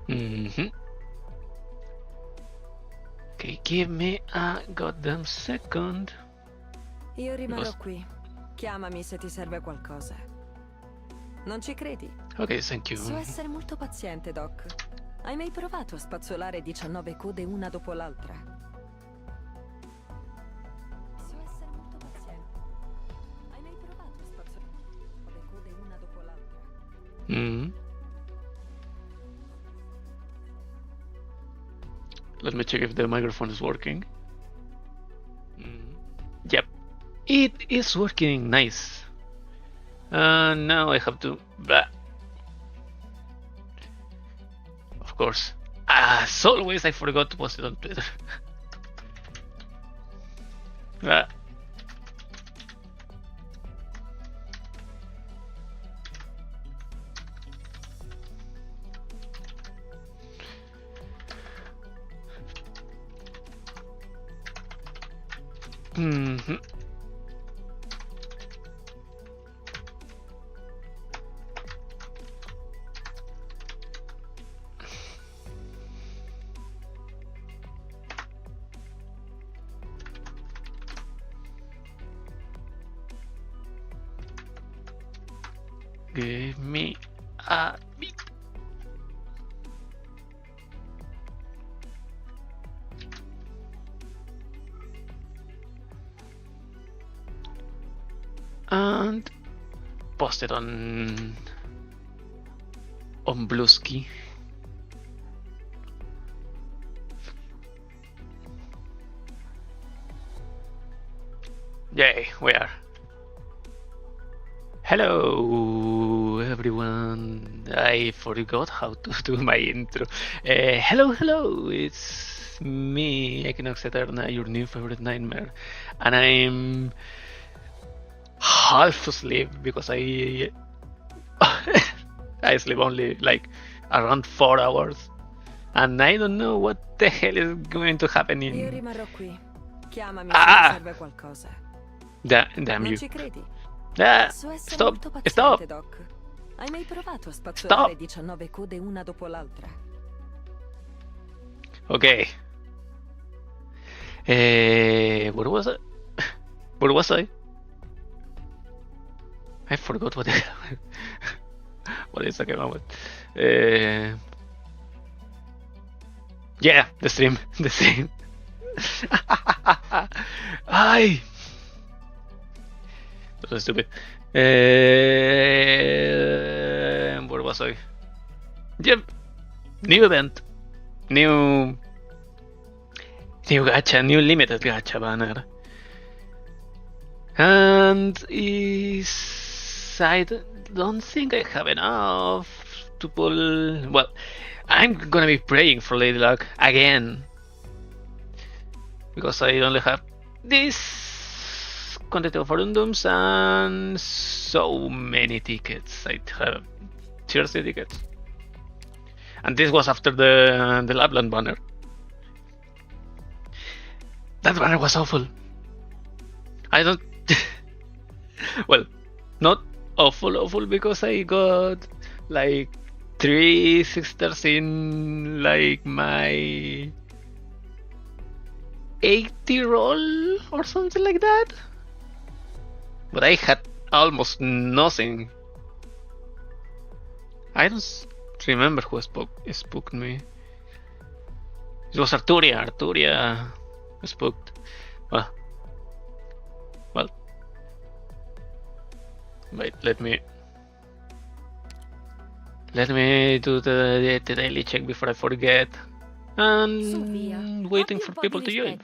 Mm-hmm. Okay, give me a goddamn second. Io rimarrò qui. Chiamami se ti serve qualcosa. Non ci credi? Ok, thank you. So essere molto paziente, Doc. Hai mai provato a spazzolare 19 code una dopo l'altra? So essere molto paziente. Hai mai provato a spazzolare 19 code una dopo l'altra? Let me check if the microphone is working. Yep, it is working. Nice. Now I have to. Blah. Of course. As always, I forgot to post it on Twitter. Blah. Mm-hmm. Give me a beat. And post it on Bluesky. Yay, we are. Hello everyone. I forgot how to do my intro. Hello, it's me, Equinox Eterna, your new favorite nightmare. And I'm half asleep because I I sleep only like around 4 hours. And I don't know what the hell is going to happen in... Io rimarrò qui. Chiamami se ti serve qualcosa. Damn non you. Ci credi? So stop. Stop. Doc. Hai mai provato a spazzolare 19 code una dopo l'altra? Okay. Where was I? Where was I? I forgot what what is talking about. Yeah, the stream. Ay. That was stupid. Where was I? Yep. New event. New gacha, new limited gacha banner. And I don't think I have enough to pull... Well, I'm gonna be praying for Lady Luck again. Because I only have this quantity of Arundums and so many tickets. I have 30 tickets. And this was after the Lapland banner. That banner was awful. I don't... Well, not awful because I got like 3 sisters in like my 80 roll or something like that. But I had almost nothing. I don't remember who spooked me. It was Arturia. Arturia spooked. Well. Wait, let me do the daily check before I forget. And waiting for people to join.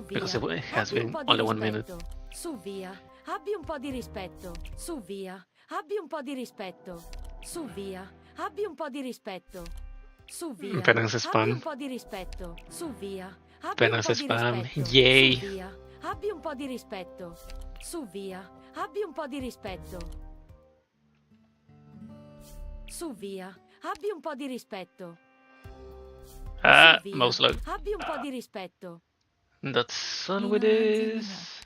Because it has been only 1 minute. Su via, abbi un po' di rispetto. Su via, abbi un po' di rispetto. Su via, abbi un po' di rispetto. Su via, Penance spam. abbi un po' di rispetto. Su via, abbi Penance un po' di spam. rispetto. Yay. Su via, abbi un po' di rispetto. Su via, abbi un po' di rispetto. Su via, abbi un po' di rispetto. Mouse lag. Abbi un po' di rispetto. That's all with this.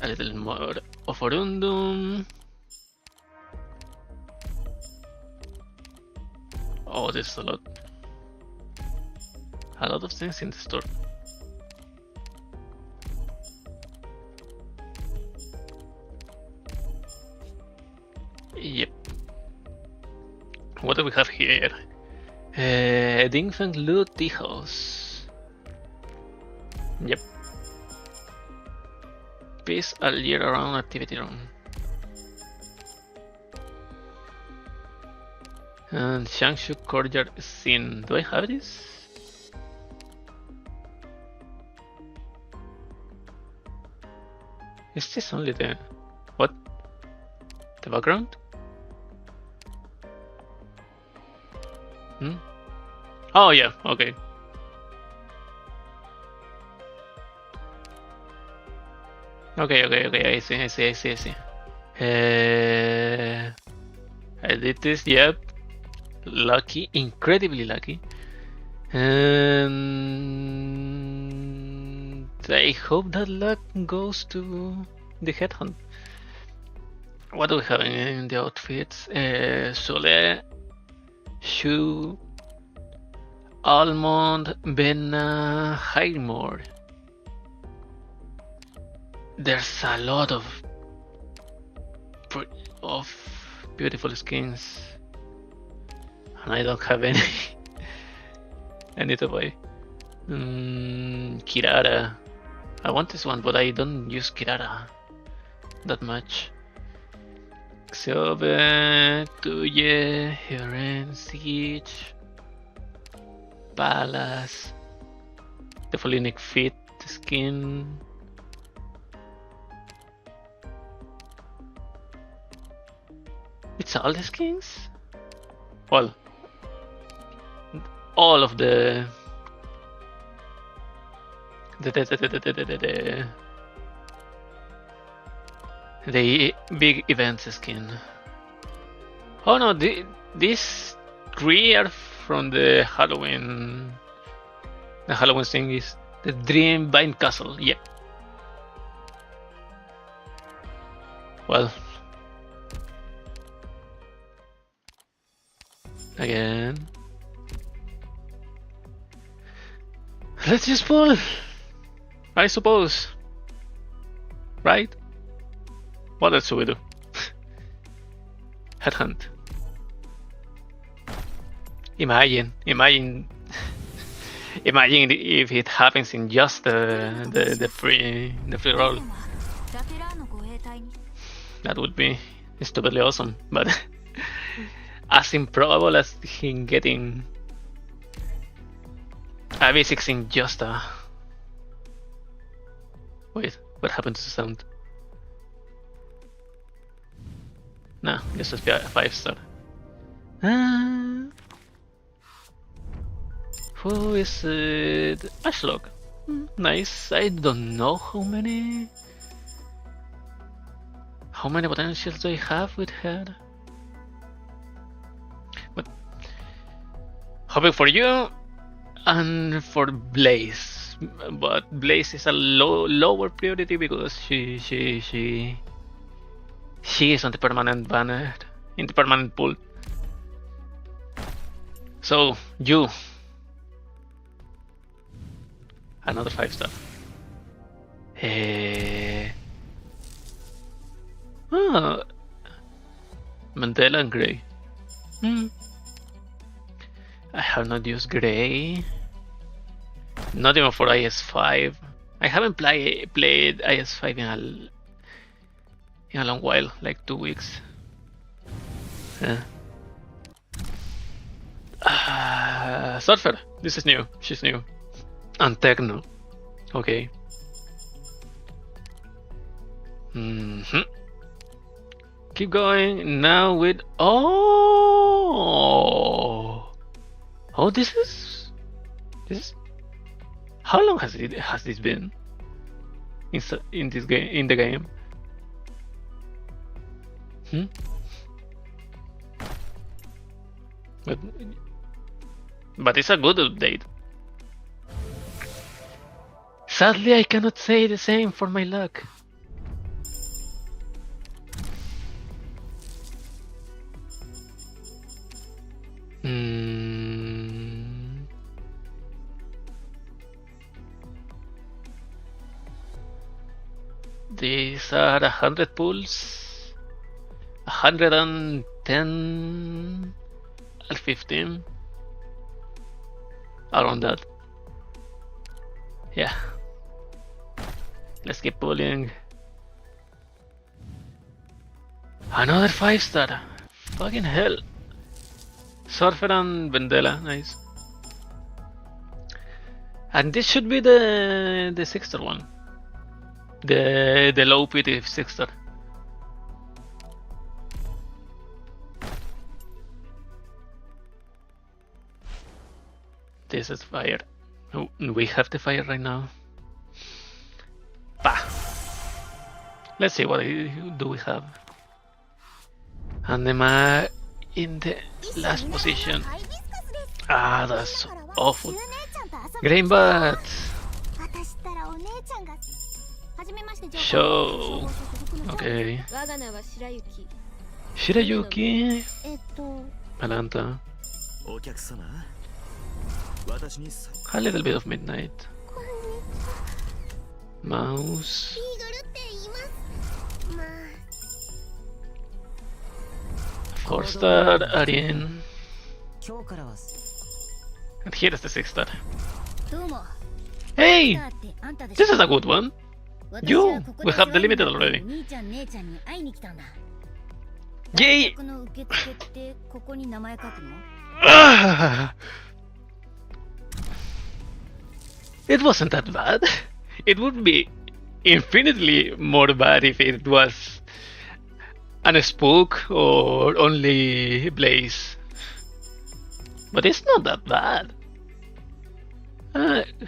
A little more of Arundum. Oh, there's a lot. A lot of things in the store. Yep. What do we have here? Infant loot tea house. Yep. Peace all year around activity room. And Shangshu Courtyard Scene. Do I have this? Is this only the... what? The background? Hmm? Oh yeah, okay. Okay, I see. I did this, yep. Lucky, incredibly lucky. And I hope that luck goes to the headhunt. What do we have in the outfits? Sole, Shu, Almond, Benna, Highmore. There's a lot of beautiful skins, and I don't have any. I need to buy. Kirara. I want this one, but I don't use Kirara that much. Xove, Tuye, Heren, Siege, Palace, the Folinic Fit skin. It's all the skins? Well, all of the big events skin. Oh no, these three are from the Halloween. The Halloween thing is the Dreambind Castle. Yep. Well, again, let's just pull, I suppose. Right? What else should we do? Headhunt. Imagine if it happens in just the free roll. That would be stupidly awesome, but as improbable as him getting a V6 in just a... Wait, what happened to the sound? No, just a 5-star. Who is it? Ashlog. Nice. I don't know how many potentials do I have with her. But hoping for you and for Blaze. But Blaze is a lower priority because she is on the permanent banner, in the permanent pool. So you, another 5-star. Mandela and Grey. I have not used Grey. Not even for IS5. I haven't played IS5 in a long while, like 2 weeks. Surfer. This is new. She's new. And Techno. Okay. Keep going now with... Oh, this is... How long has this been in this game, in the game? But it's a good update. Sadly, I cannot say the same for my luck. These are 100 pulls, 110 and 15, around that. Yeah. Let's keep pulling. Another 5-star. Fucking hell. Surfer and Vendela, nice. And this should be the 6-star one. The low PT 6-star. This is fire. Oh, we have the fire right now. Bah. Let's see what do we have. And Nema in the last position. Ah, that's awful. Grain bat. Show. Okay. Shirayuki. Palanta. A little bit of midnight. Mouse. 4-star Arien. And here is the 6-star. Hey! This is a good one. You! We have the limited already. Yay! It wasn't that bad. It would be infinitely more bad if it was an spook or only blaze. But it's not that bad.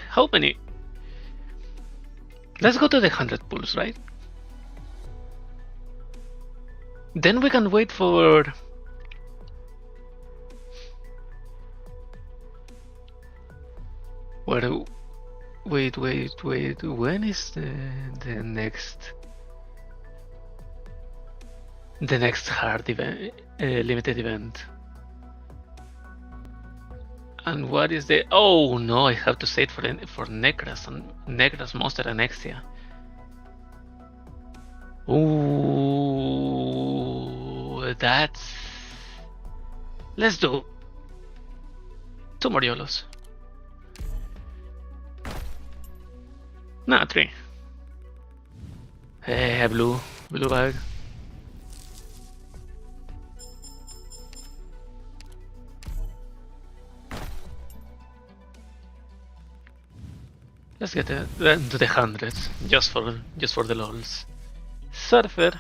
How many? Let's go to the 100 pulls, right? Then we can wait for... Wait. When is the next... The next hard event, limited event? And what is the... Oh no, I have to say it for Necras and Necras Monster Annexia. Ooh, that's... Let's do 2 more YOLOs. Nah, 3. Hey, blue bag. Let's get to the hundreds, just for the lols. Surfer.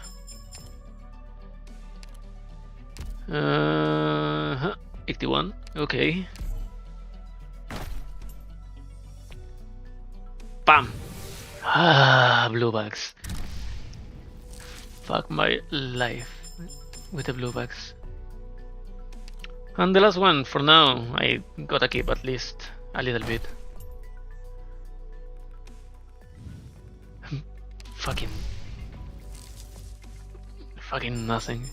81. Okay. Bam. Ah, blue bags. Fuck my life with the blue bags. And the last one for now. I gotta keep at least a little bit. Fucking nothing.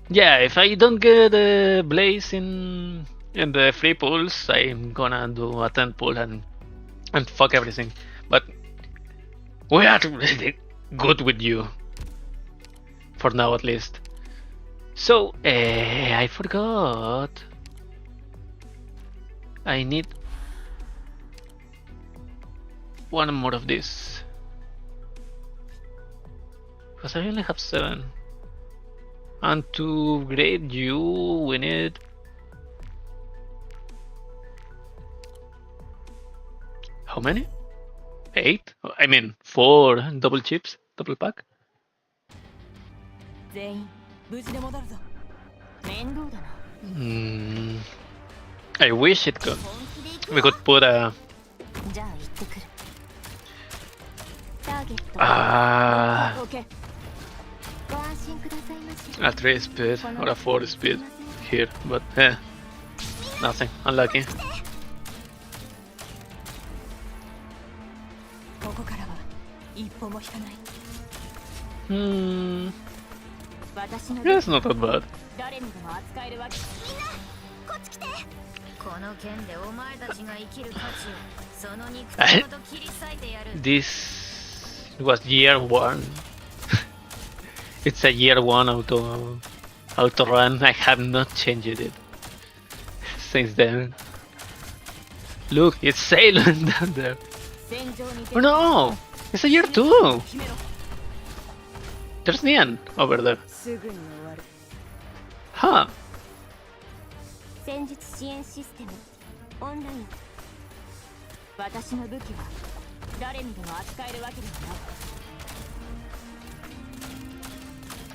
Yeah, if I don't get a blaze in the free pulls, I'm gonna do a 10 pull and fuck everything. But we are really good with you for now, at least. So I forgot. I need one more of this, because I only have 7. And to upgrade you, we need... How many? 8? I mean 4 double chips, double pack. I wish it could. We could put a... a 3 speed or a 4 speed here, but nothing. Unlucky. Yeah, it's not that bad. This was year one. It's a year one auto run. I have not changed it since then. Look, it's sailing down there. Oh no! It's a year two! There's Nian over there. Huh.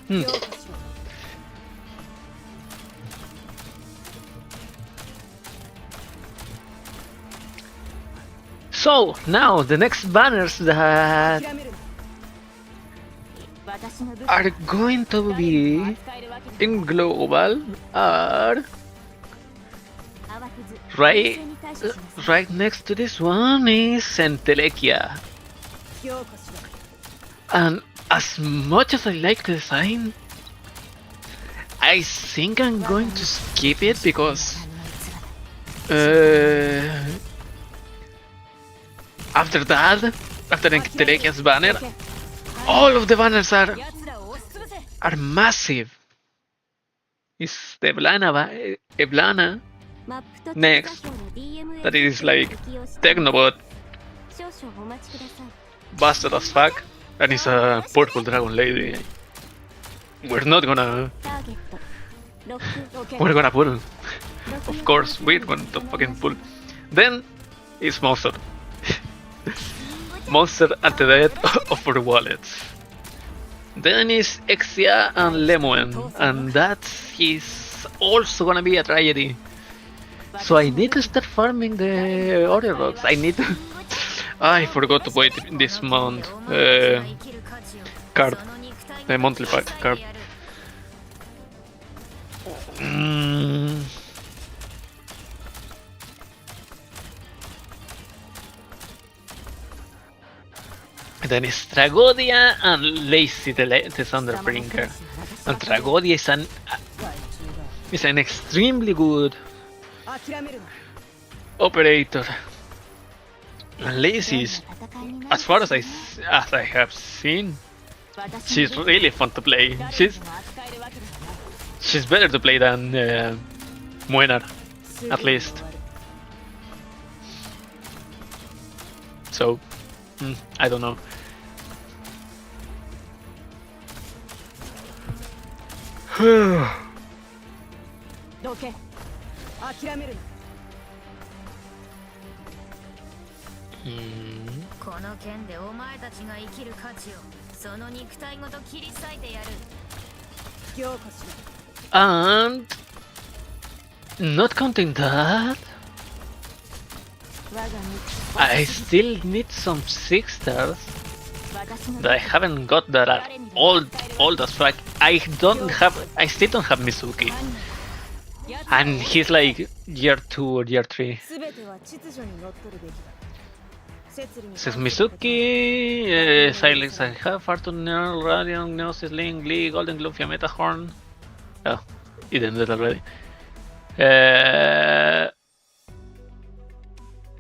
Hmm. So now the next banners that are going to be in global are right next to this one is Entelequia. And as much as I like the design, I think I'm going to skip it because after Entelequia's banner, all of the banners are massive. It's the Eblana next, that is like Technobot, bastard as fuck, and it's a purple dragon lady. We're gonna pull. Of course, we're going to fucking pull. Then it's Monster. Monster at the death of our wallets. Then is Exia and Lemon, and that is also gonna be a tragedy. So I need to start farming the Order Rocks. I need to. I forgot to buy this month card, the monthly pack card. Then it's Tragodia and Lazy the Thunderbringer. And Tragodia is an extremely good operator. And Lazy is, as far as I have seen, she's really fun to play. She's better to play than Muenar, at least. So, I don't know. And not counting that, I still need some 6 stars that I haven't got that are old as fuck. I still don't have Mizuki. And he's like year 2 or year 3. Says Mizuki, Silence I have, Fortune, Neural, Radiant, Gnosis, Link, Lee, Golden Glove, Yameta Horn. Oh, it ended already.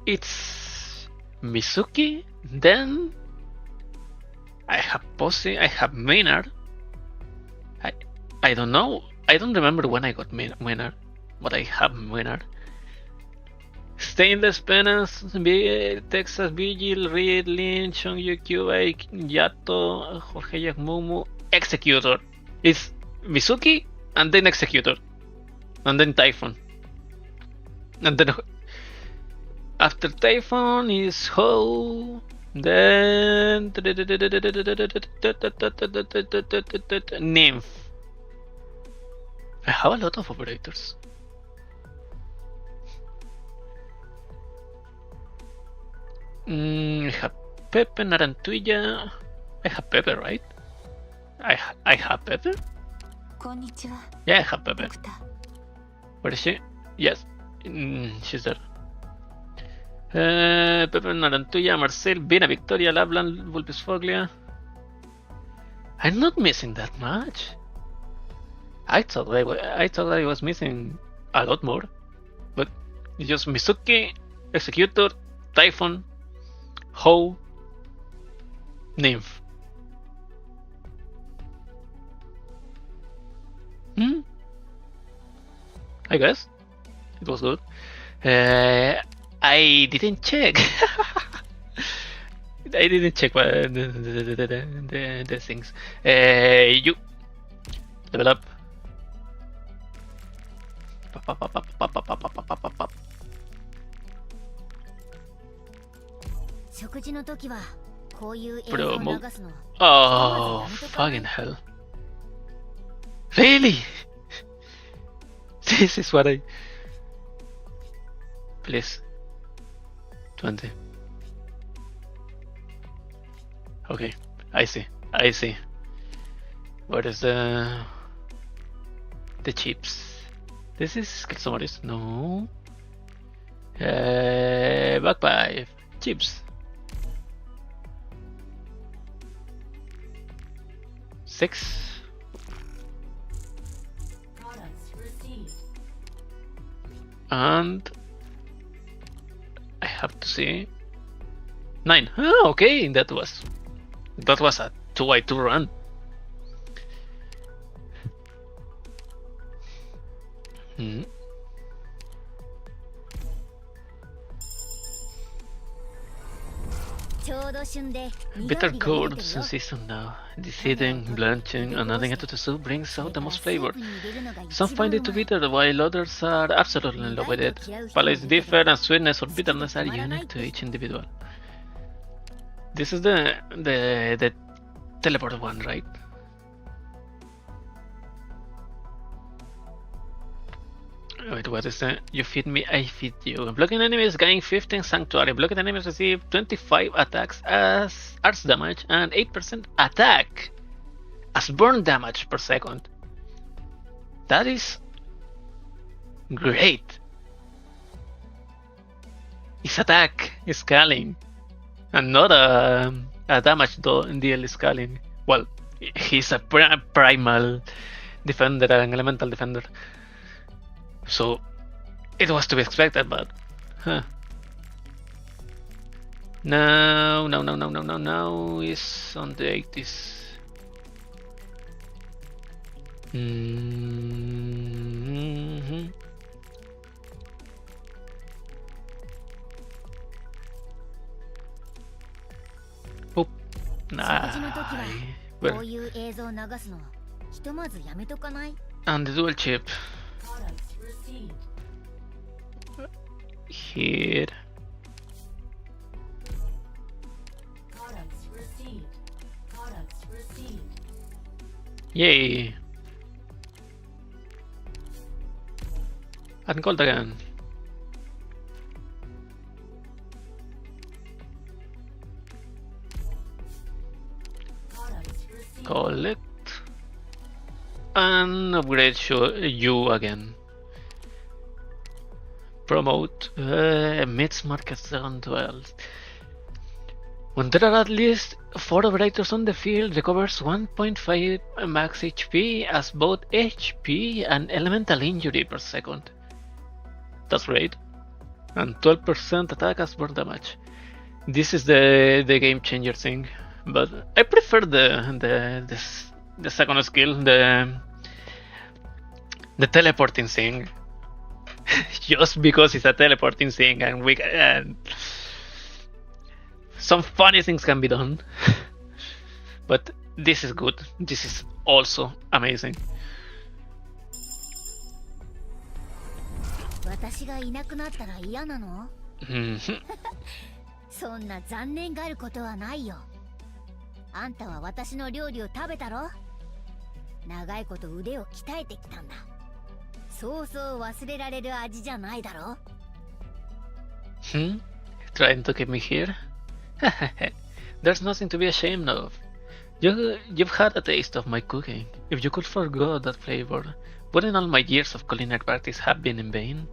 It's Mizuki, then I have Posse, I have Maynard. I don't know, I don't remember when I got Maynard, but I have Maynard. Stainless Penance, Texas Vigil, Reed, Lin, Chong Yu QA, Yato, Jorge Yakmumu, Executor. It's Mizuki and then Executor. And then Typhon. And then after Typhon is Ho. Then Nymph. I have a lot of operators. I have Pepe, Narantuya. I have Pepe, right? I have Pepe? Yeah, I have Pepe. Where is she? Yes, she's there. Pepe, Narantuya, Marcel, Vina, Victoria, Lablan, Vulpes Foglia. I'm not missing that much. I thought I was missing a lot more, but it's just Mizuki, Executor, Typhon, Hoe, Nymph. I guess it was good. I didn't check. I didn't check the things. You level up. 食事の時はこういう映像を Promo. 流すの。 Oh, fucking hell. Really? This is what I... Please. 20. Okay, I see. I see. What is the chips? This is skill summaries. No. Back 5. Chips. 6. And I have to see 9. Ah, okay, that was a 2x2 run. Bitter gourd season now. Deciding, blanching, and adding it to the soup brings out the most flavor. Some find it too bitter, while others are absolutely in love with it. Palates differ, and sweetness or bitterness are unique to each individual. This is the teleport one, right? Wait, what is that? You feed me, I feed you. Blocking enemies gain 15 Sanctuary. Blocking enemies receive 25 attacks as arts damage and 8% attack as burn damage per second. That is great. His attack is scaling and not a damage deal scaling. Well, he's a primal defender, an elemental defender. So it was to be expected, but no, it's on the 80s. Oh, nah. And the dual chip. Here. Yay! And gold again. Collect and upgrade you again. Promote meets markets on 12. When there are at least 4 operators on the field, recovers 1.5 max HP as both HP and elemental injury per second. That's great. And 12% attack as burn damage. This is the game changer thing, but I prefer the second skill, the teleporting thing. Just because it's a teleporting thing and some funny things can be done. But this is good. This is also amazing. 私がいなくなったら嫌なの？そんな残念がることはないよ。あんたは私の料理を食べたろ？長いこと腕を鍛えてきたんだ。そうそう忘れられる味じゃないだろ。Trying to keep me here? There's nothing to be ashamed of. You've had a taste of my cooking. If you could forgo that flavor, wouldn't all my years of culinary practice have been in vain?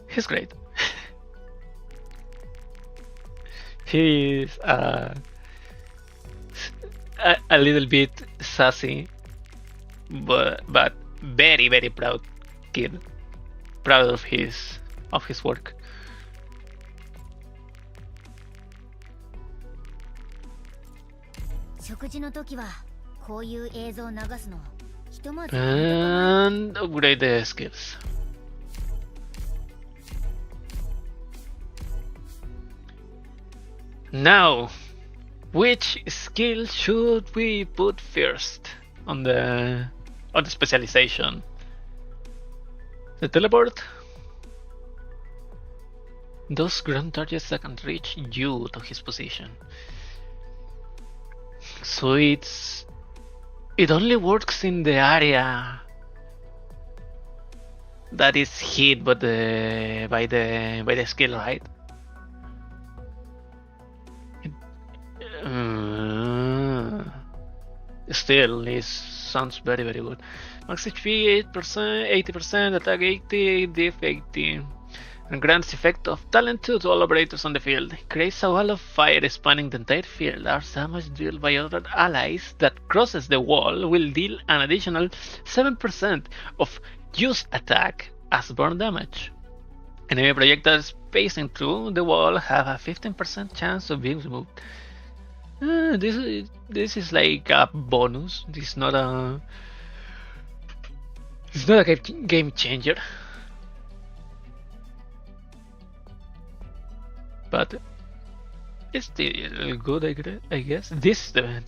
He's great. He's a little bit sassy, but very, very proud kid. Proud of his work. 食事の時はこういう映像を流すのひとまず And upgrade the skills. Now, which skill should we put first on the specialization? The teleport. Those ground targets that can reach you to his position. So it only works in the area that is hit by the skill, right? Still, this sounds very good. Max HP 8%, 80%, attack 80, diff 80. And grants effect of talent to all operators on the field. Creates a wall of fire spanning the entire field. Large damage dealt by other allies that crosses the wall will deal an additional 7% of used attack as burn damage. Enemy projectiles passing through the wall have a 15% chance of being removed. This is like a bonus. It's not a game changer. But it's still good, I guess. This is the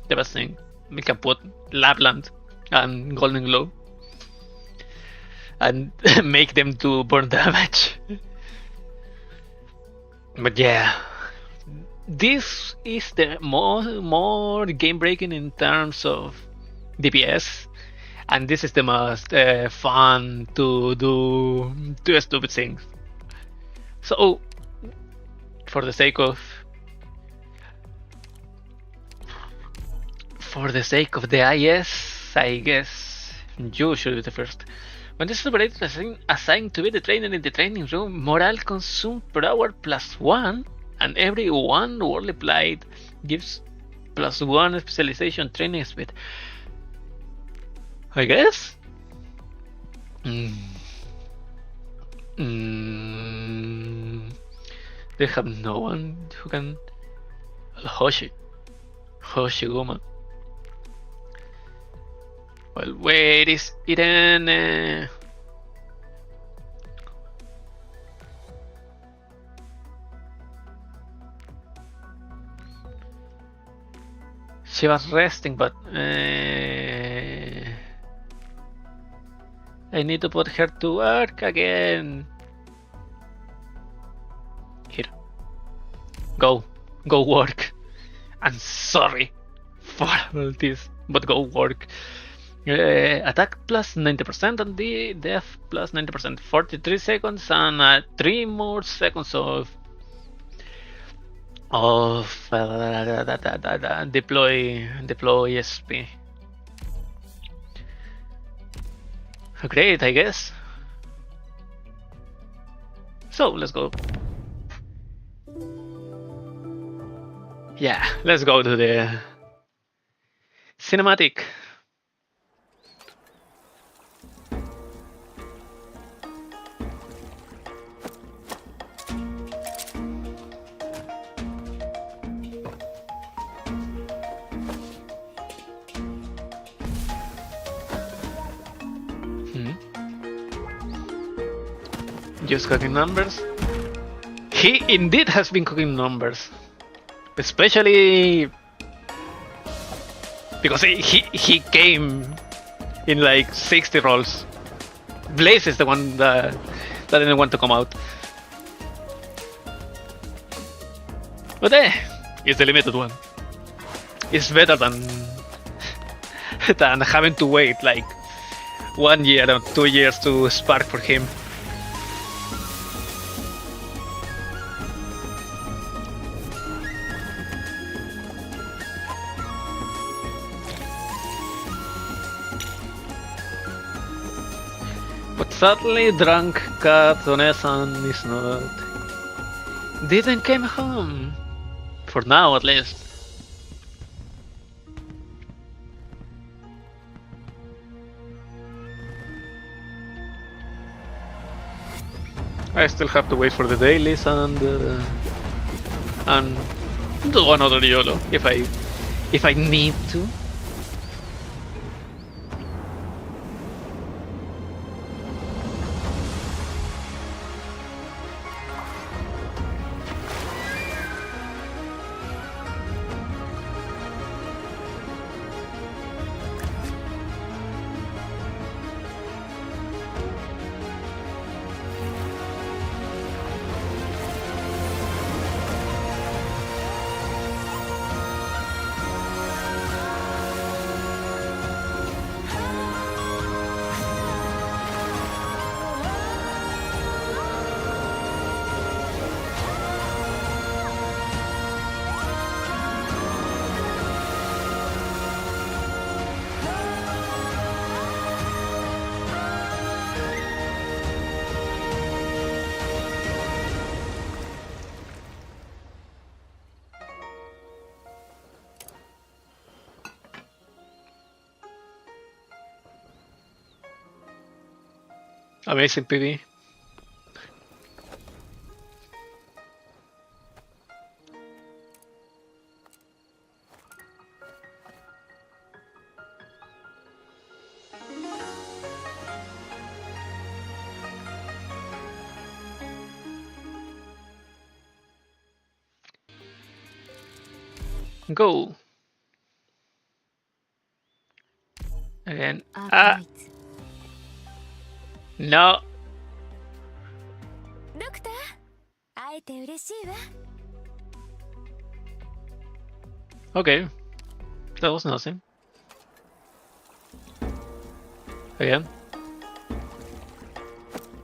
best thing. We can put Lapland and Golden Glow and make them do burn damage. But yeah, this is the more game breaking in terms of DPS, and this is the most fun to do stupid things. So, for the sake of the IS, I guess you should be the first. When this operator is assigned to be the trainer in the training room, morale consume per hour +1, and every 1 word applied gives +1 specialization training speed. I guess. They have no one who can. Hoshiguma. Well, where is Irene? She was resting, but I need to put her to work again. Here. Go work. I'm sorry for all this, but go work. Attack plus 90% and the death plus 90%. 43 seconds and 3 more seconds of deploy SP. Great, I guess. So let's go. Yeah, let's go to the cinematic. Just cooking numbers. He indeed has been cooking numbers. Especially because he came in like 60 rolls. Blaze is the one that didn't want to come out. But it's the limited one. It's better than having to wait like 1 year or 2 years to spark for him. But sadly, drunk cat Onesan is not. Didn't came home. For now, at least. I still have to wait for the dailies and do another YOLO if if I need to. Amazing PV. Go. Again. Ah, Arknights. no. ドクター、会えて嬉しいわ。 Okay. That was nothing. Again.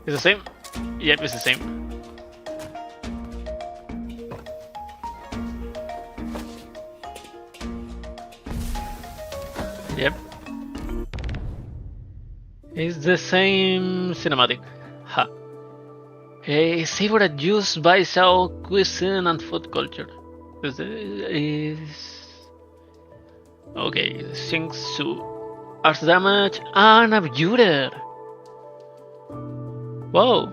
It's the same? Yep, it's the same. Yep. It's the same cinematic. Ha. A favorite used by Sao cuisine and food culture. Is okay, Xingsu. Arts damage and abjurer. Whoa.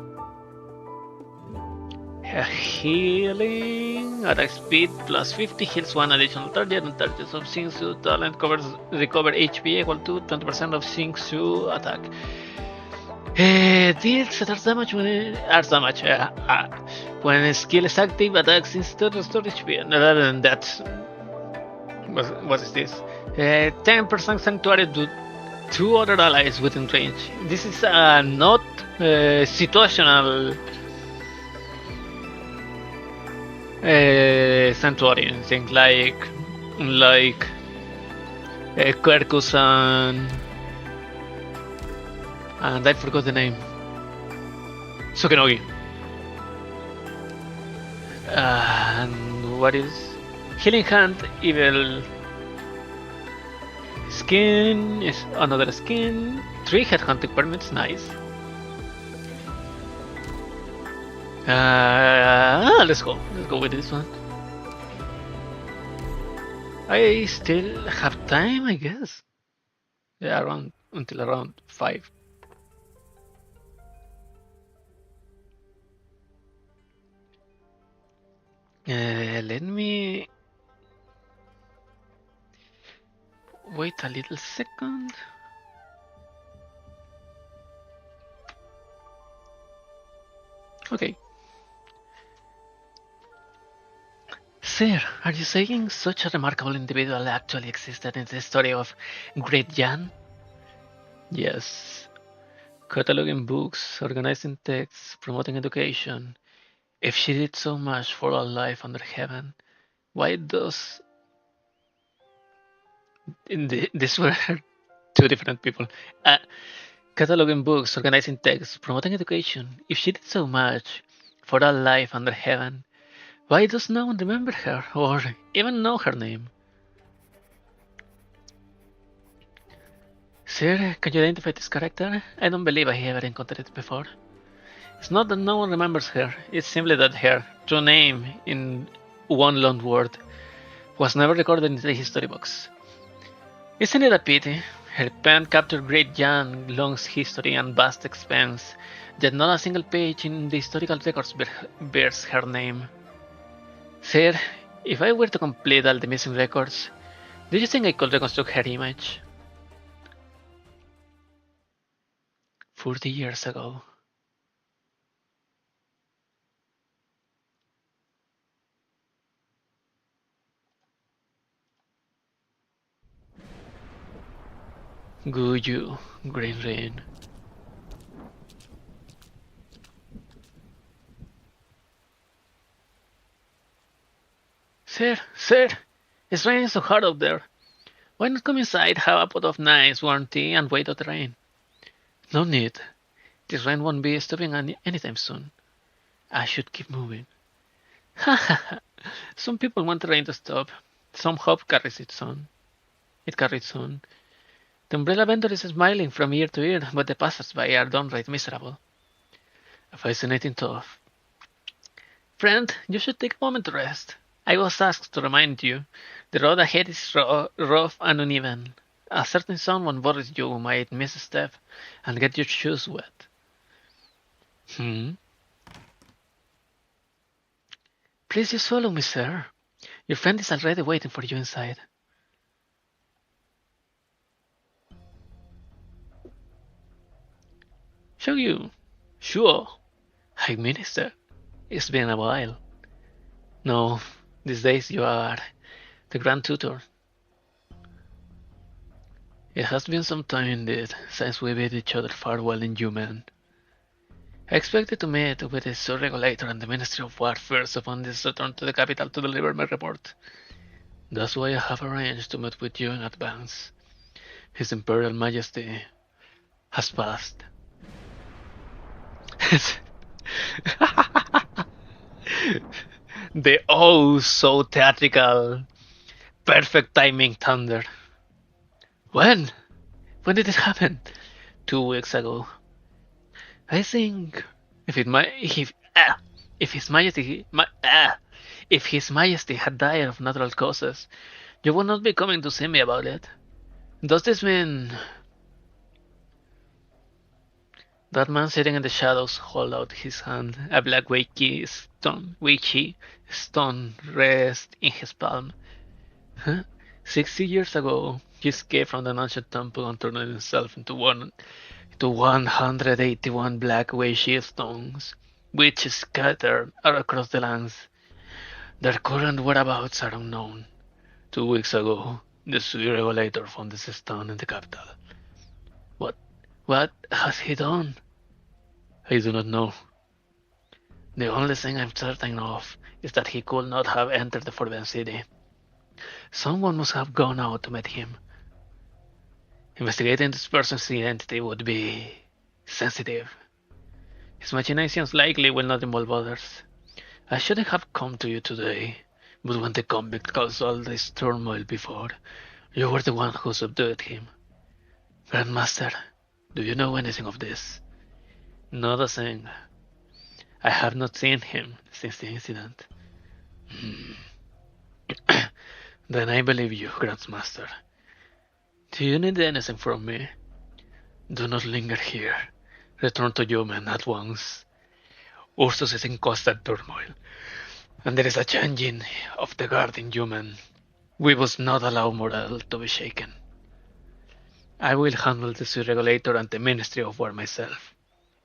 Healing attack speed plus 50 heals one additional target and targets of Xingsu talent covers recover HP equal to 20% of Xingsu attack. Deals arts damage when a skill is active, attacks instead restore HP. Other than that, what is this? 10% sanctuary to 2 other allies within range. This is not situational sanctuary. Things like Quercus and I forgot the name. Sukenogi. And what is Healing Hand? Evil Skin is another skin. 3 headhunting permits, nice. Let's go with this one. I still have time, I guess. Yeah, until around 5. Let me wait a little second. Okay. Sir, are you saying such a remarkable individual actually existed in the story of Great Jan? Yes. Cataloging books, organizing texts, promoting education. If she did so much for all life under heaven, why does... These were 2 different people. Cataloging books, organizing texts, promoting education. If she did so much for all life under heaven, why does no one remember her or even know her name? Sir, can you identify this character? I don't believe I ever encountered it before. It's not that no one remembers her, it's simply that her true name in one loan word was never recorded in the history books. Isn't it a pity? Her pen captured Great Jan's long history and vast expanse, yet not a single page in the historical records bears her name. Sir, if I were to complete all the missing records, Do you think I could reconstruct her image? 40 years ago. Guyu, Green Rain. Sir, it's raining so hard out there. Why not come inside, have a pot of nice warm tea, and wait out the rain? No need. This rain won't be stopping anytime soon. I should keep moving. Ha ha ha. Some people want the rain to stop. Some hope carries its own. It carries on. The umbrella vendor is smiling from ear to ear, but the passers-by are downright miserable. A fascinating thought. Friend, you should take a moment to rest. I was asked to remind you, the road ahead is rough and uneven. A certain someone worries you might miss a step and get your shoes wet. Please just follow me, sir. Your friend is already waiting for you inside. Show you? Sure. Hi, Minister. It's been a while. No, these days you are the Grand Tutor. It has been some time indeed since we bid each other farewell in Human. I expected to meet with the Sur-Regulator and the Ministry of War first upon this return to the capital to deliver my report. That's why I have arranged to meet with you in advance. His Imperial Majesty has passed. The oh so theatrical, perfect timing thunder. When? When did it happen? 2 weeks ago. I think if His Majesty had died of natural causes, you would not be coming to see me about it. Does this mean that man sitting in the shadows hold out his hand, a black weighty stone rests in his palm? Huh? 60 years ago, he escaped from the ancient temple and turned himself into 181 black weighty stones, which scattered across the lands. Their current whereabouts are unknown. 2 weeks ago, the Sur-Regulator found this stone in the capital. What has he done? I do not know. The only thing I'm certain of is that he could not have entered the Forbidden City. Someone must have gone out to meet him. Investigating this person's identity would be sensitive. His machinations likely will not involve others. I shouldn't have come to you today, but when the convict caused all this turmoil before, you were the one who subdued him. Grandmaster, do you know anything of this? Not a thing. I have not seen him since the incident. Then I believe you, Grandmaster. Do you need anything from me? Do not linger here. Return to Human at once. Ursus is in constant turmoil, and there is a changing of the guard in Human. We must not allow morale to be shaken. I will handle the Sur-Regulator and the Ministry of War myself.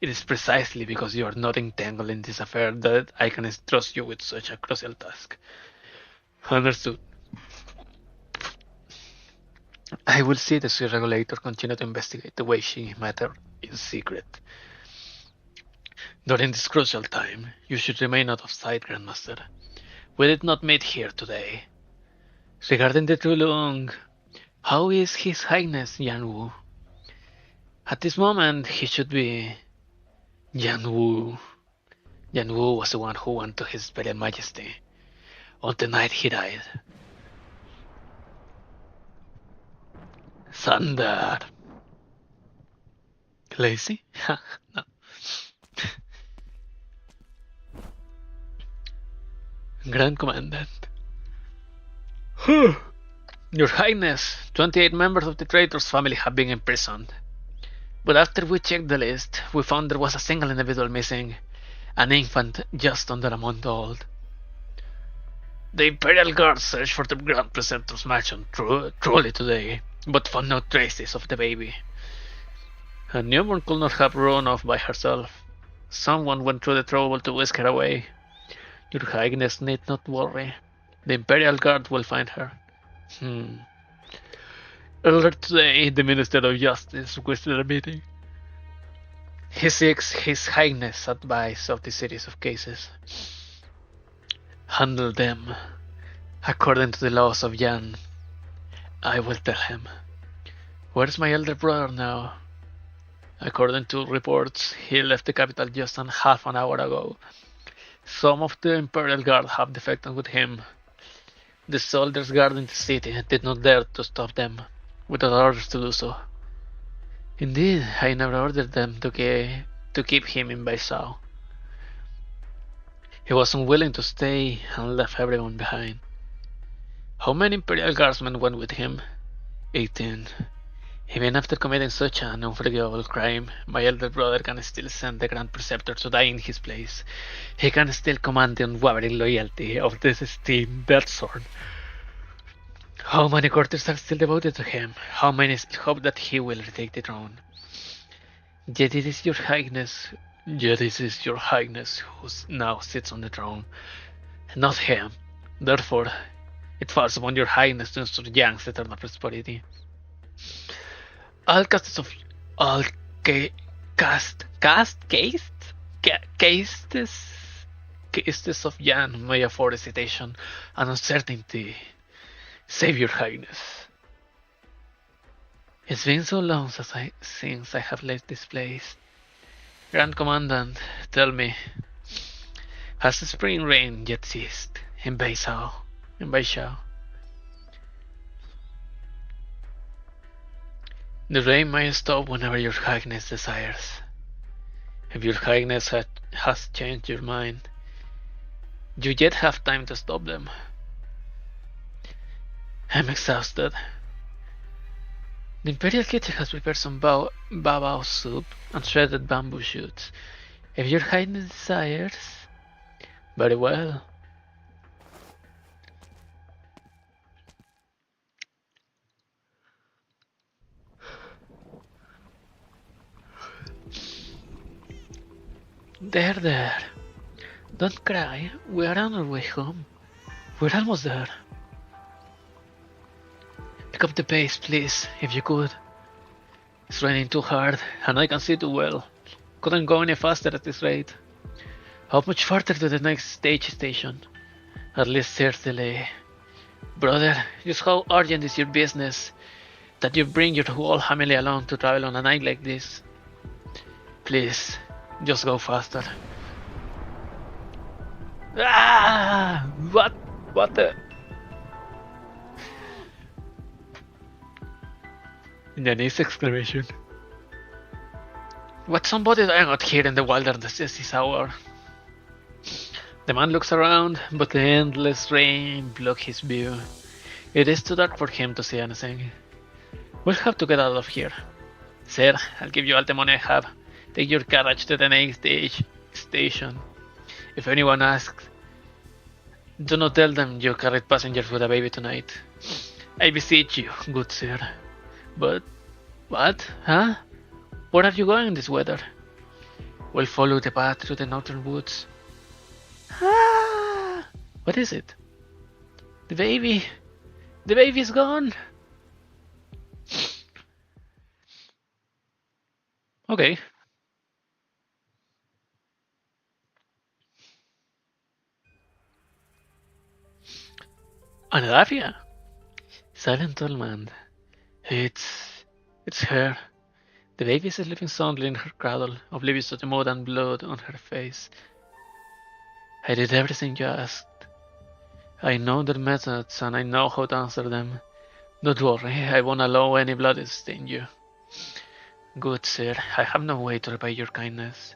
It is precisely because you are not entangled in this affair that I can entrust you with such a crucial task. Understood. I will see the Sur-Regulator continue to investigate the Weishi matter in secret. During this crucial time, you should remain out of sight, Grandmaster. We did not meet here today. Regarding the Trulung, how is His Highness Yanwu? At this moment, he should be Yanwu. Yanwu was the one who went to His Imperial Majesty on the night he died. Thunder. Lazy? No. Grand Commandant. Your Highness, 28 members of the traitor's family have been imprisoned. But after we checked the list, we found there was a single individual missing, an infant just under a month old. The Imperial Guard searched for the Grand Preceptor's mansion truly today, but found no traces of the baby. A newborn could not have run off by herself. Someone went through the trouble to whisk her away. Your Highness need not worry. The Imperial Guard will find her. Earlier today, the Minister of Justice requested a meeting. He seeks His Highness' advice of the series of cases. Handle them according to the laws of Yan. I will tell him. Where's my elder brother now? According to reports, he left the capital just half an hour ago. Some of the Imperial Guard have defected with him. The soldiers guarding the city did not dare to stop them, without orders to do so. Indeed, I never ordered them to keep him in Baisao. He was unwilling to stay and left everyone behind. How many Imperial Guardsmen went with him? 18. Even after committing such an unforgivable crime, my elder brother can still send the Grand Preceptor to die in his place. He can still command the unwavering loyalty of this esteemed Deathsword. How many courtiers are still devoted to him? How many still hope that he will retake the throne? Yet it is your Highness who now sits on the throne, not him. Therefore, it falls upon your Highness to ensure Yang's eternal prosperity. All castes of castes of Yan may afford hesitation and uncertainty. Save your Highness. It's been so long since I have left this place. Grand Commandant, tell me, has the spring rain yet ceased in Baishao? The rain may stop whenever your Highness desires. If your Highness has changed your mind, you yet have time to stop them. I'm exhausted. The Imperial Kitchen has prepared some bao soup and shredded bamboo shoots. If your Highness desires, very well. There. Don't cry. We are on our way home. We're almost there. Pick up the pace, please, if you could. It's raining too hard, and I can see too well. Couldn't go any faster at this rate. How much farther to the next station? At least there's delay. Brother, just how urgent is your business that you bring your whole family along to travel on a night like this? Please, just go faster. Ah! What the? Janice's exclamation. What's somebody dying out here in the wilderness at this hour? The man looks around, but the endless rain blocks his view. It is too dark for him to see anything. We'll have to get out of here. Sir, I'll give you all the money I have. Take your carriage to the next station. If anyone asks, do not tell them you carried passengers with a baby tonight. I beseech you, good sir. But, what? Huh? Where are you going in this weather? We'll follow the path through the northern woods. Ah! What is it? The baby! The baby's gone! Okay. Anastasia! Silent old man. It's her. The baby is sleeping soundly in her cradle, oblivious to the mud and blood on her face. I did everything you asked. I know their methods and I know how to answer them. Don't worry, I won't allow any blood to stain you. Good sir, I have no way to repay your kindness.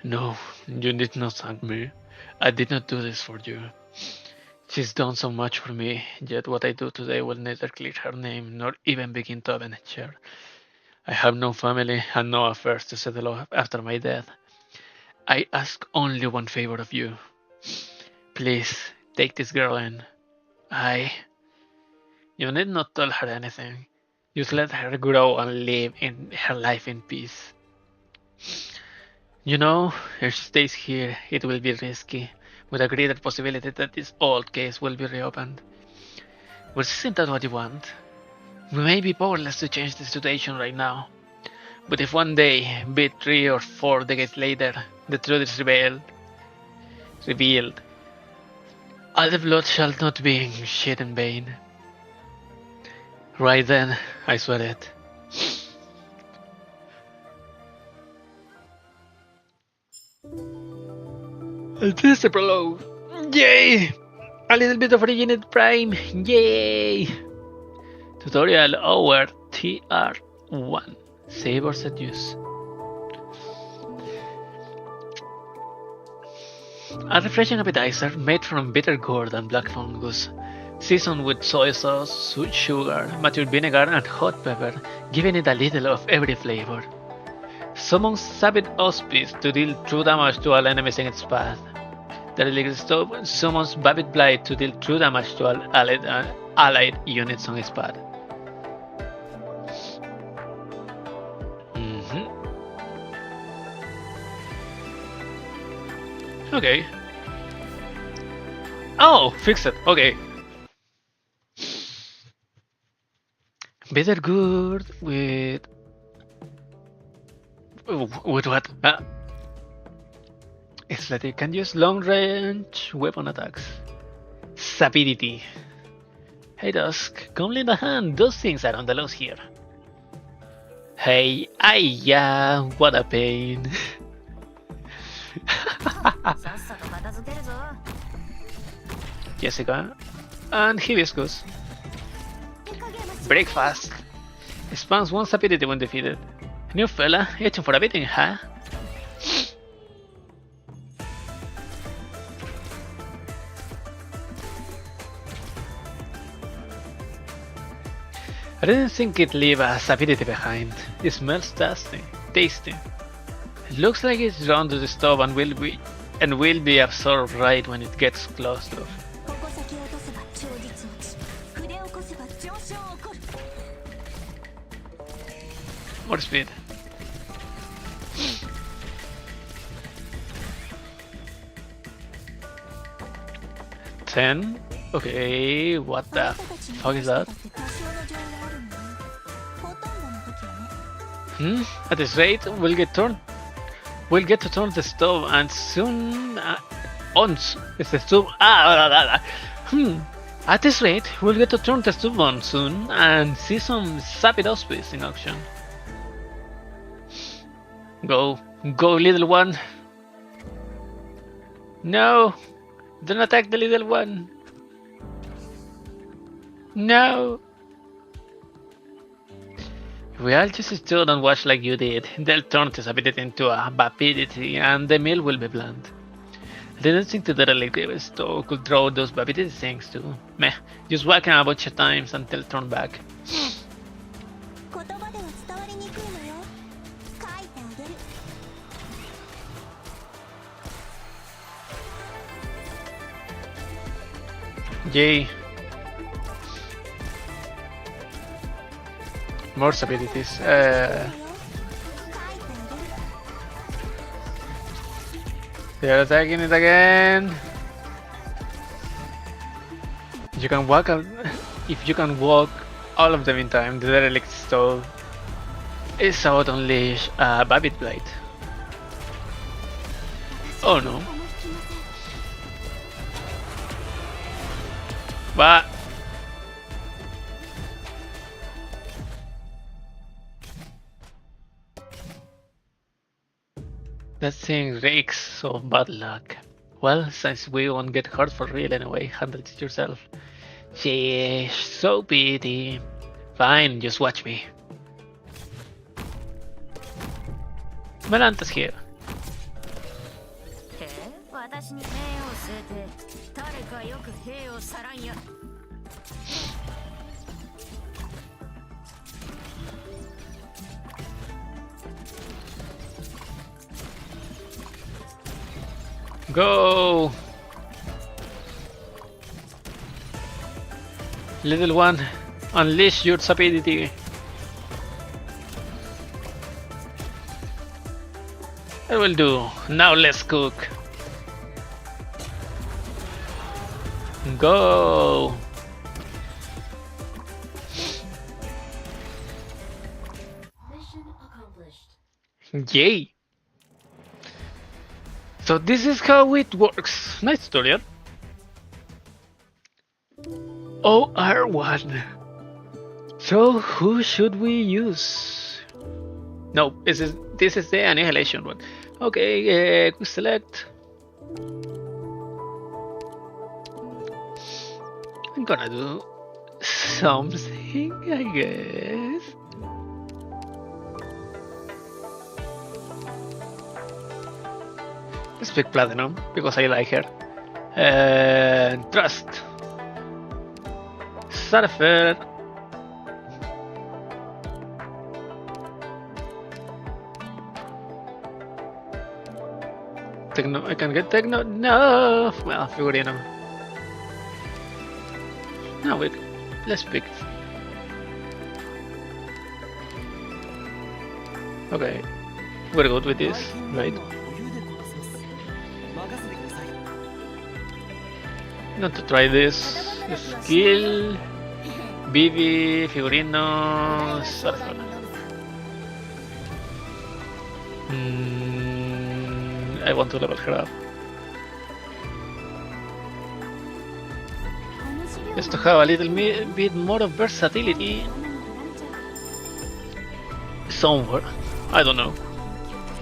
No, you did not thank me. I did not do this for you. She's done so much for me, yet what I do today will neither clear her name nor even begin to avenge her. I have no family and no affairs to settle after my death. I ask only one favor of you. Please, Take this girl in. You need not tell her anything. Just let her grow and live in her life in peace. You know, if she stays here, it will be risky, with a greater possibility that this old case will be reopened. But isn't that what you want? We may be powerless to change the situation right now. But if one day, be it 3 or 4 decades later, the truth is revealed, all the blood shall not be shed in vain. Right then, I swear it. And this is the prologue. Yay! A little bit of Regenerated Prime. Yay! Tutorial over TR1. Save or seduce. A refreshing appetizer made from bitter gourd and black fungus, seasoned with soy sauce, sweet sugar, matured vinegar, and hot pepper, giving it a little of every flavor. Summons Sabid Auspice to deal true damage to all enemies in its path. The Relic Stove summons Babbitt Blight to deal true damage to all allied units on its path. Okay. Oh, fix it. Okay. Bitter gourd with what? It's that it can use long range weapon attacks. Sapidity. Hey Dusk, come lend a hand. Those things are on the loose here. Hey, yeah, what a pain. Jessica and Hibiscus. Breakfast. Spawns one sapidity when defeated. New fella, itching for a beating, huh? I didn't think it'd leave a sapidity behind. It smells tasty. It looks like it's drawn to the stove and will be absorbed right when it gets close to. More speed. $10. Okay, what the fuck is that? At this rate, we'll get to turn the stove and soon it's the stove. At this rate, we'll get to turn the stove on soon and see some Sapid Auspice in action. Go, little one. No, don't attack the little one. No. If we all just stood and watched like you did, they'll turn this ability into a vapidity and the meal will be bland. I didn't think that the relic stove could throw those vapidity things too. Meh, just whack them a bunch of times until turn back. Yay. More abilities. They're attacking it again. You can walk out. If you can walk all of them in time, the derelict stove is about to unleash a Babbitt Blight. Oh no. But that thing reeks of bad luck. Well, since we won't get hurt for real anyway, handle it yourself. Sheesh, so pity. Fine, just watch me. Melanta's here. Go! Little one, unleash your stupidity. I will do. Now let's cook. Go. Mission accomplished. Yay. So this is how it works. Nice tutorial. OR1. So who should we use? No, this is the annihilation one. Okay, quick select. I'm gonna do something, I guess. Let's pick Platinum because I like her. Trust. Surfer. Techno. I can get Techno. No. Well, Figurino. No, wait. Let's pick. Okay. We're good with this, right? Not to try this. Skill. Bibi, Figurino, Surfer. I want to level her up. Just to have a little bit more of versatility. Somewhere. I don't know.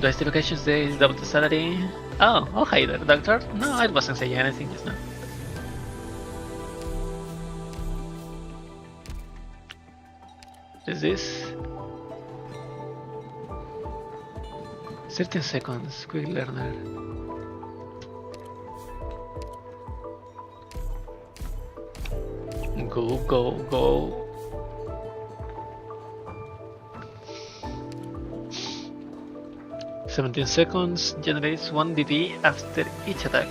Do I still occasions say double the salary? Oh, hi there, doctor. No, I wasn't saying anything just now. Is this? 13 seconds, quick learner. Go, go, go. "17 seconds generates 1 DP after each attack.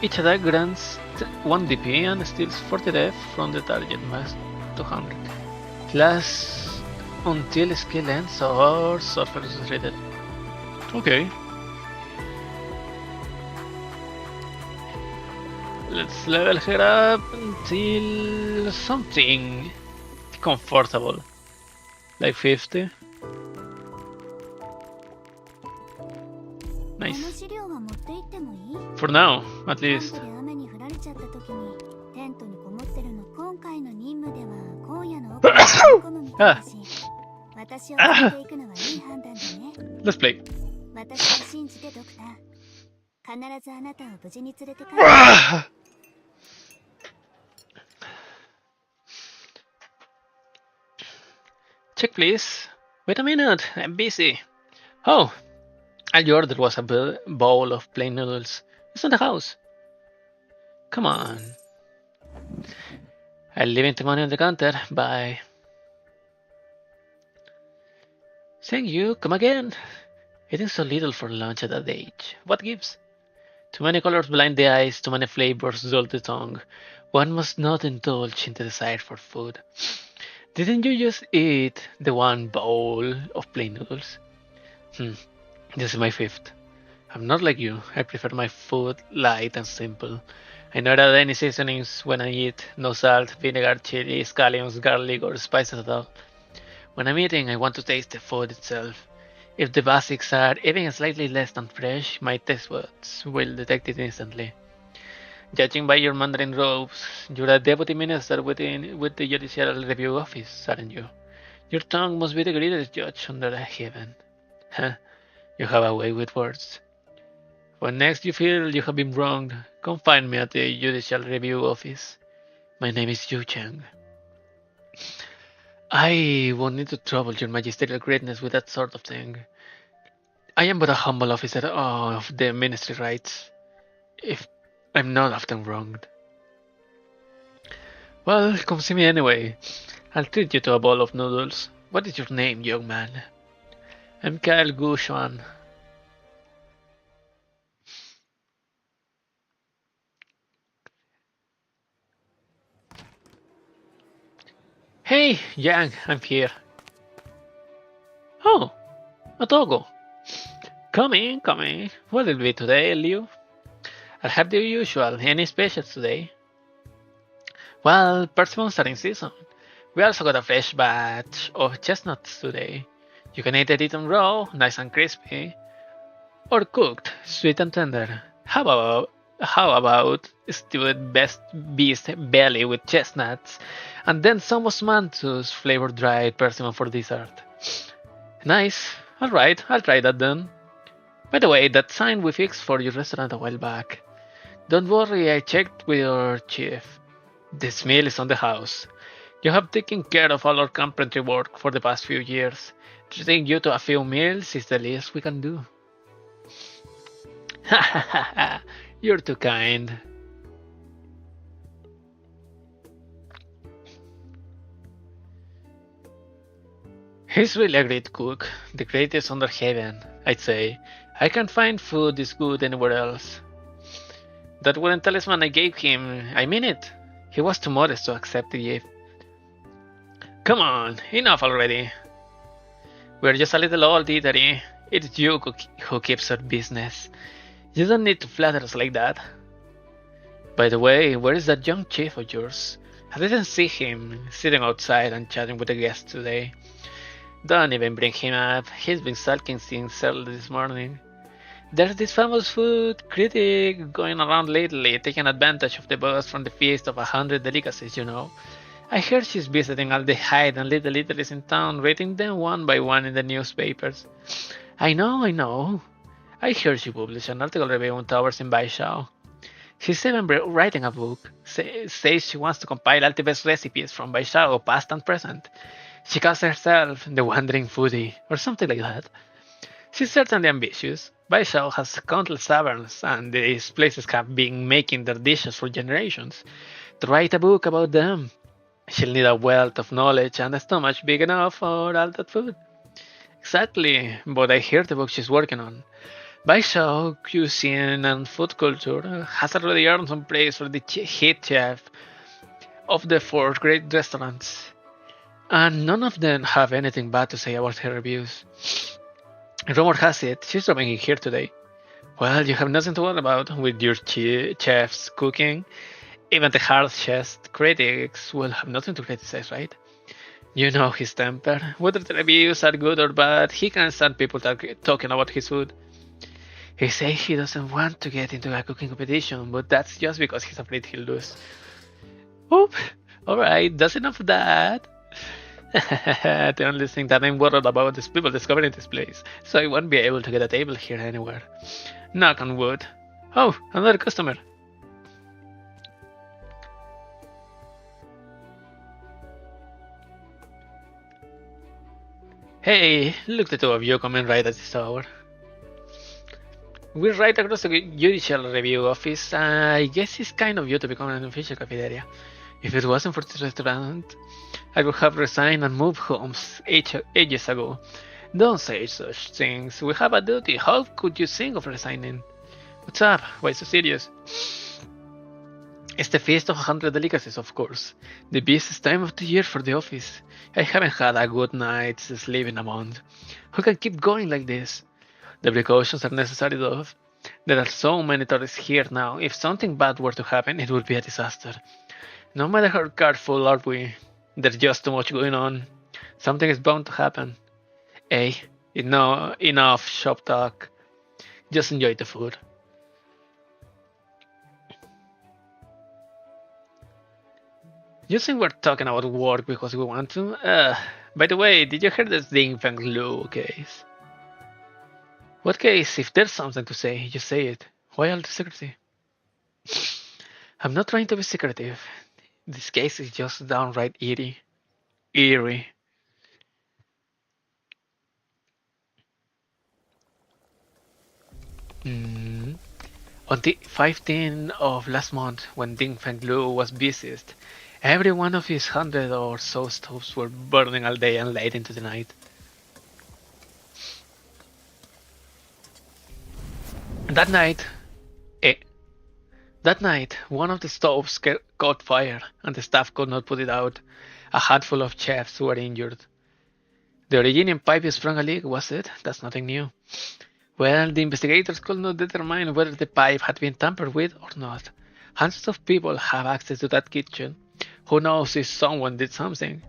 Each attack grants 1 DP and steals 40 def from the target, max 200. Lasts until skill ends or Surfer is rated." Okay. Let's level her up until something comfortable. Like 50. Nice. For now, at least. Let's play. Check please. Wait a minute, I'm busy. Oh, all you ordered was a bowl of plain noodles. It's in the house. Come on. I'll leave the money on the counter. Bye. Thank you. Come again. Eating so little for lunch at that age. What gives? Too many colors blind the eyes, too many flavors dull the tongue. One must not indulge in the desire for food. Didn't you just eat the one bowl of plain noodles? This is my 5th. I'm not like you. I prefer my food light and simple. I don't add any seasonings when I eat. No salt, vinegar, chili, scallions, garlic, or spices at all. When I'm eating, I want to taste the food itself. If the basics are even slightly less than fresh, my taste buds will detect it instantly. Judging by your Mandarin robes, you're a deputy minister with the Judicial Review Office, aren't you? Your tongue must be the greatest judge under heaven. Huh? You have a way with words. When next you feel you have been wronged, come find me at the Judicial Review Office. My name is Yu Chang. I won't need to trouble your magisterial greatness with that sort of thing. I am but a humble officer of the Ministry Rights, if I'm not often wronged. Well, come see me anyway. I'll treat you to a bowl of noodles. What is your name, young man? I'm Kyle Gushuan. Hey, Yang, I'm here. Oh, a doggo. Come in, come in. What will it be today, Liu? I'll have the usual. Any specials today? Well, persimmons are in season. We also got a fresh batch of chestnuts today. You can either eat them raw, nice and crispy, or cooked, sweet and tender. How about stewed best beast belly with chestnuts, and then some osmanthus flavored dried persimmon for dessert? Nice. Alright, I'll try that then. By the way, that sign we fixed for your restaurant a while back. Don't worry, I checked with your chief. This meal is on the house. You have taken care of all our carpentry work for the past few years. Treating you to a few meals is the least we can do. Ha ha ha ha, you're too kind. He's really a great cook, the greatest under heaven, I'd say. I can't find food this good anywhere else. That wooden talisman I gave him, I mean it. He was too modest to accept the gift. Come on, enough already. We're just a little old eatery. It's you who keeps our business. You don't need to flatter us like that. By the way, where is that young chief of yours? I didn't see him sitting outside and chatting with the guests today. Don't even bring him up. He's been sulking since early this morning. There's this famous food critic going around lately, taking advantage of the buzz from the Feast of 100 Delicacies, you know. I heard she's visiting all the high and little eateries in town, rating them one by one in the newspapers. I know. I heard she published an article reviewing towers in Baishao. She's even writing a book. Says she wants to compile all the best recipes from Baishao, past and present. She calls herself the Wandering Foodie, or something like that. She's certainly ambitious. Baishao has countless taverns, and these places have been making their dishes for generations. To write a book about them, she'll need a wealth of knowledge and a stomach big enough for all that food. Exactly, but I hear the book she's working on. Baishao cuisine and food culture has already earned some praise for the head chef of the 4 great restaurants, and none of them have anything bad to say about her reviews. Rumor has it she's dropping in here today. Well, you have nothing to worry about with your chef's cooking. Even the harshest critics will have nothing to criticize, right? You know his temper. Whether the reviews are good or bad, he can't stand people talking about his food. He says he doesn't want to get into a cooking competition, but that's just because he's afraid he'll lose. Oop! Alright, that's enough of that. The only thing that I'm worried about is people discovering this place, so I won't be able to get a table here anywhere. Knock on wood. Oh, another customer. Hey, look, the two of you coming right at this hour. We're right across the judicial review office. I guess it's kind of you to become an official cafeteria. If it wasn't for this restaurant, I would have resigned and moved homes ages ago. Don't say such things. We have a duty. How could you think of resigning? What's up? Why so serious? It's the Feast of 100 Delicacies, of course. The busiest time of the year for the office. I haven't had a good night's sleep in a month. Who can keep going like this? The precautions are necessary though. There are so many tourists here now. If something bad were to happen, it would be a disaster. No matter how careful are we, there's just too much going on. Something is bound to happen. Hey, enough shop talk. Just enjoy the food. You think we're talking about work because we want to? By the way, did you hear this Ding Feng Lu case? What case? If there's something to say, just say it. Why all the secrecy? I'm not trying to be secretive. This case is just downright eerie. Eerie. On the 15th of last month, when Ding Feng Lu was busiest, every one of his 100 or so stoves were burning all day and late into the night. That night, one of the stoves caught fire, and the staff could not put it out. A handful of chefs were injured. The originating pipe sprung a leak, was it? That's nothing new. Well, the investigators could not determine whether the pipe had been tampered with or not. Hundreds of people have access to that kitchen. Who knows if someone did something?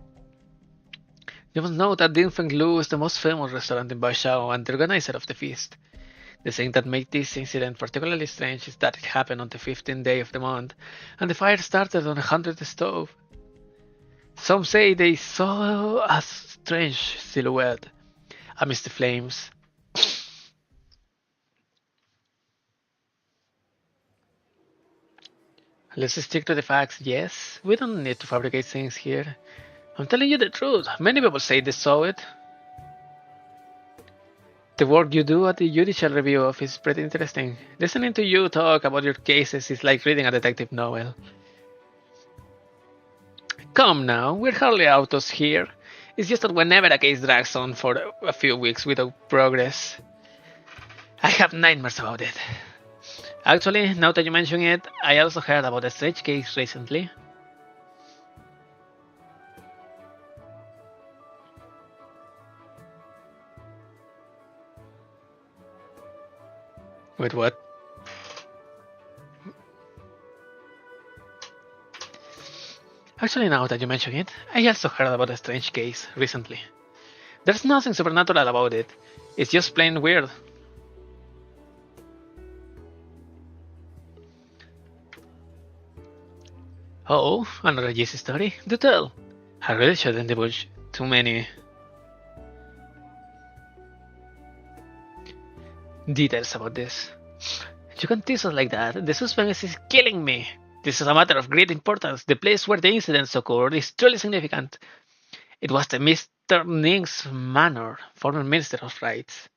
You must know that Din Feng Lu is the most famous restaurant in Baishao and the organizer of the feast. The thing that made this incident particularly strange is that it happened on the 15th day of the month, and the fire started on a 100th stove. Some say they saw a strange silhouette amidst the flames. Let's stick to the facts, yes? We don't need to fabricate things here. I'm telling you the truth. Many people say they saw it. The work you do at the Judicial Review Office is pretty interesting. Listening to you talk about your cases is like reading a detective novel. Come now, we're hardly autos here. It's just that whenever a case drags on for a few weeks without progress, I have nightmares about it. Actually, now that you mention it, I also heard about a strange case recently. Wait, what? Actually, now that you mention it, I also heard about a strange case recently. There's nothing supernatural about it. It's just plain weird. Oh, another juicy story? Do tell. I really shouldn't divulge too many details about this. You can tease us like that. The suspense is killing me. This is a matter of great importance. The place where the incidents occurred is truly significant. It was the Mr. Ning's manor, former Minister of Rights.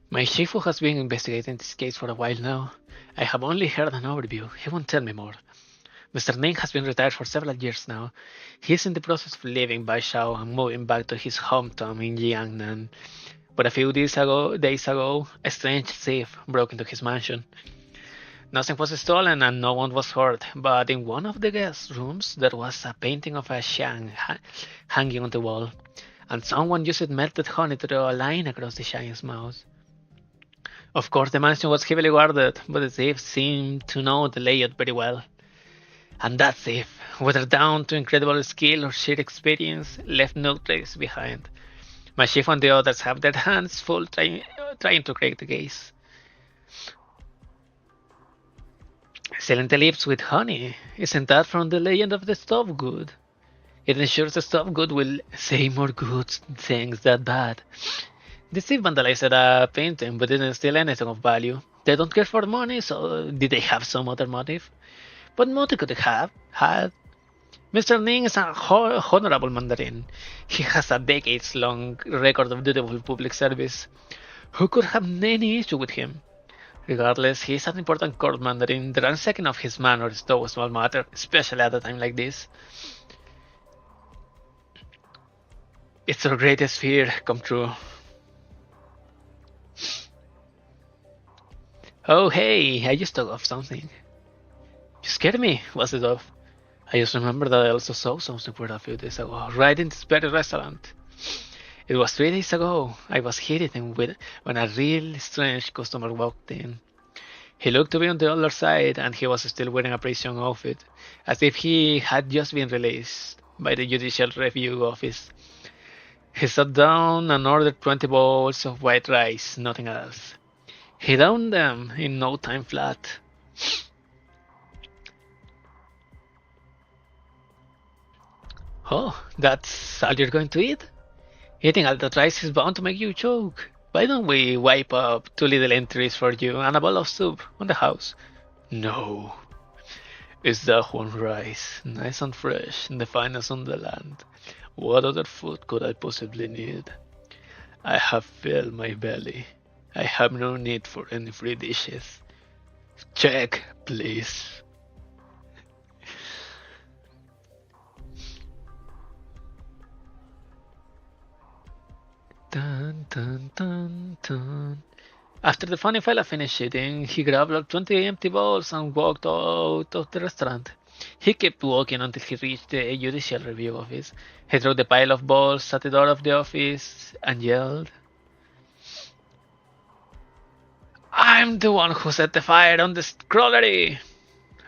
My Shifu has been investigating this case for a while now. I have only heard an overview. He won't tell me more. Mr. Ning has been retired for several years now. He is in the process of leaving Baishao and moving back to his hometown in Jiangnan. But a few days ago, a strange thief broke into his mansion. Nothing was stolen and no one was hurt, but in one of the guest rooms there was a painting of a Xiang hanging on the wall, and someone used melted honey to draw a line across the Xiang's mouth. Of course, the mansion was heavily guarded, but the thief seemed to know the layout very well. And that thief, whether down to incredible skill or sheer experience, left no trace behind. My chief and the others have their hands full trying to crack the case. Sealing the lips with honey, isn't that from the legend of the stuff good? It ensures the stuff good will say more good things than bad. The thief vandalized a painting but didn't steal anything of value. They don't care for money, so did they have some other motive? What motive could they have had? Mr. Ning is a honorable mandarin. He has a decades-long record of dutiful public service. Who could have any issue with him? Regardless, he is an important court mandarin. The ransacking of his manor is no small matter, especially at a time like this. It's our greatest fear come true. Oh hey, I just thought of something. You scared me, was it off? I just remember that I also saw something weird a few days ago, right in this very restaurant. It was 3 days ago. I was hitting when a real strange customer walked in. He looked to be on the other side and he was still wearing a prison outfit, as if he had just been released by the Judicial Review Office. He sat down and ordered 20 bowls of white rice, nothing else. He downed them in no time flat. Oh, that's all you're going to eat? Eating all that rice is bound to make you choke. Why don't we wipe up 2 little entries for you and a bowl of soup on the house? No. It's that one rice, nice and fresh, and the finest on the land. What other food could I possibly need? I have filled my belly. I have no need for any free dishes. Check, please. Dun, dun, dun, dun. After the funny fella finished eating, he grabbed up 20 empty bowls and walked out of the restaurant. He kept walking until he reached the judicial review office. He threw the pile of balls at the door of the office and yelled, "I'm the one who set the fire on the scrollery!"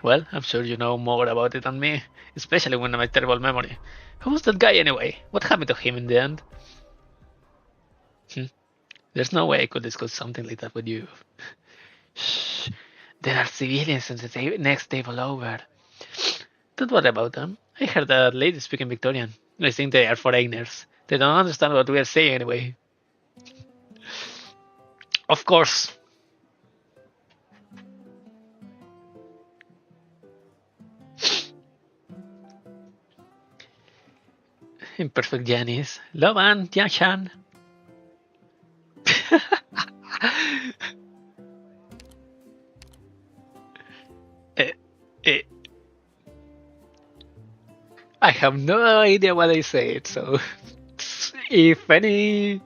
Well, I'm sure you know more about it than me, especially with my terrible memory. Who was that guy anyway? What happened to him in the end? There's no way I could discuss something like that with you. Shh, there are civilians on the next table over. Don't worry about them. I heard that lady speaking Victorian. I think they are foreigners. They don't understand what we are saying anyway. Of course. Imperfect Janice. Lovan, Tianchan. I have no idea what I said, so if anyone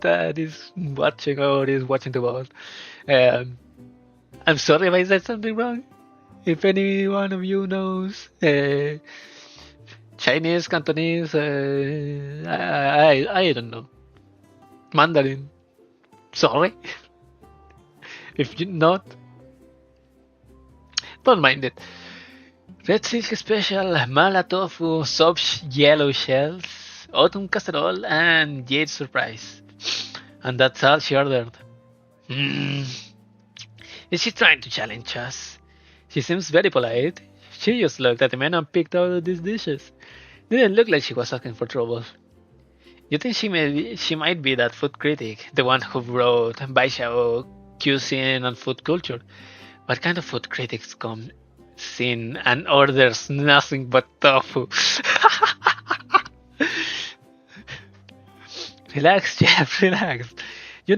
that is watching or is watching the world, I'm sorry if I said something wrong. If any one of you knows Chinese, Cantonese, I don't know, Mandarin, sorry. If you not, don't mind it. Red Silk Special, Mala Tofu, soft yellow shells, Autumn Casserole, and Jade Surprise. And that's all she ordered. Is she trying to challenge us? She seems very polite. She just looked at the menu and picked out these dishes. Didn't look like she was asking for trouble. You think she might be that food critic, the one who wrote Baishao Cuisine and Food Culture? What kind of food critics come in and orders nothing but tofu? Relax, Jeff, relax. You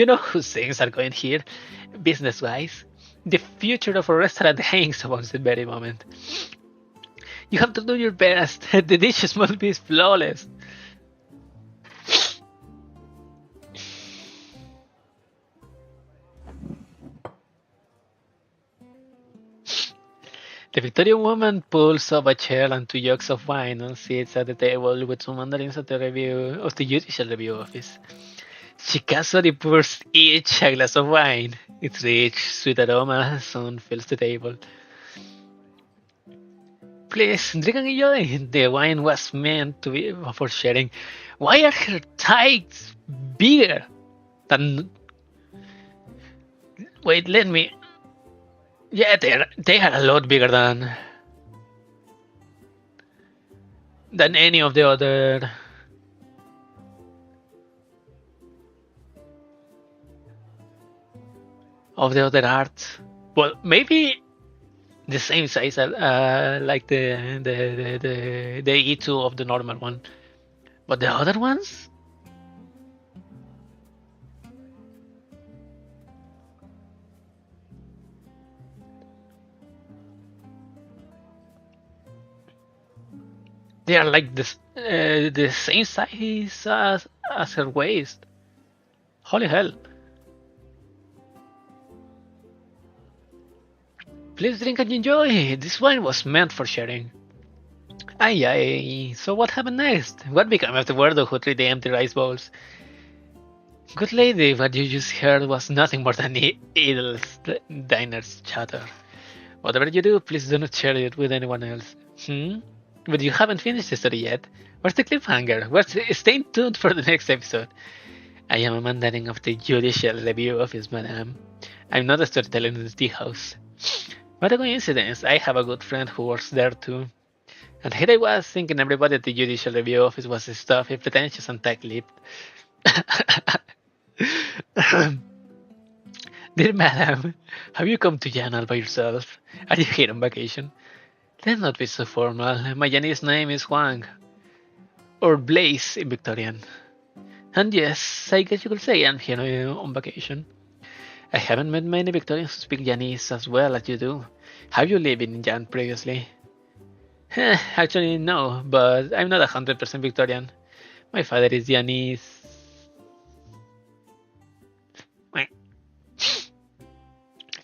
know whose things are going here, business-wise. The future of a restaurant hangs upon this very moment. You have to do your best. The dishes must be flawless. The Victorian woman pulls up a chair and 2 jugs of wine and sits at the table with some mandarins at the judicial review office. She casually pours each a glass of wine. Its rich, sweet aroma soon fills the table. Please, drink and enjoy. The wine was meant to be for sharing. Why are her thighs bigger than... Wait, let me... Yeah, they are a lot bigger than any of the other arts. Well, maybe the same size like the E2 of the normal one, but the other ones. They are like this, the same size as her waist. Holy hell. Please drink and enjoy. This wine was meant for sharing. Aye. So what happened next? What became of the weirdo who threw the empty rice bowls? Good lady, what you just heard was nothing more than idle diner's chatter. Whatever you do, please do not share it with anyone else. But you haven't finished the story yet. Where's the cliffhanger? Stay tuned for the next episode. I am a mandarin of the judicial review office, madam. I'm not a storyteller in the tea house. What a coincidence. I have a good friend who works there too. And here I was thinking everybody at the judicial review office was stuffy, pretentious, and tight-lipped. Dear madam, have you come to Jan all by yourself? Are you here on vacation? Let's not be so formal. My Chinese name is Huang. Or Blaze in Victorian. And yes, I guess you could say I'm here on vacation. I haven't met many Victorians who speak Janese as well as you do. Have you lived in Jan previously? Actually, no, but I'm not 100% Victorian. My father is Janese.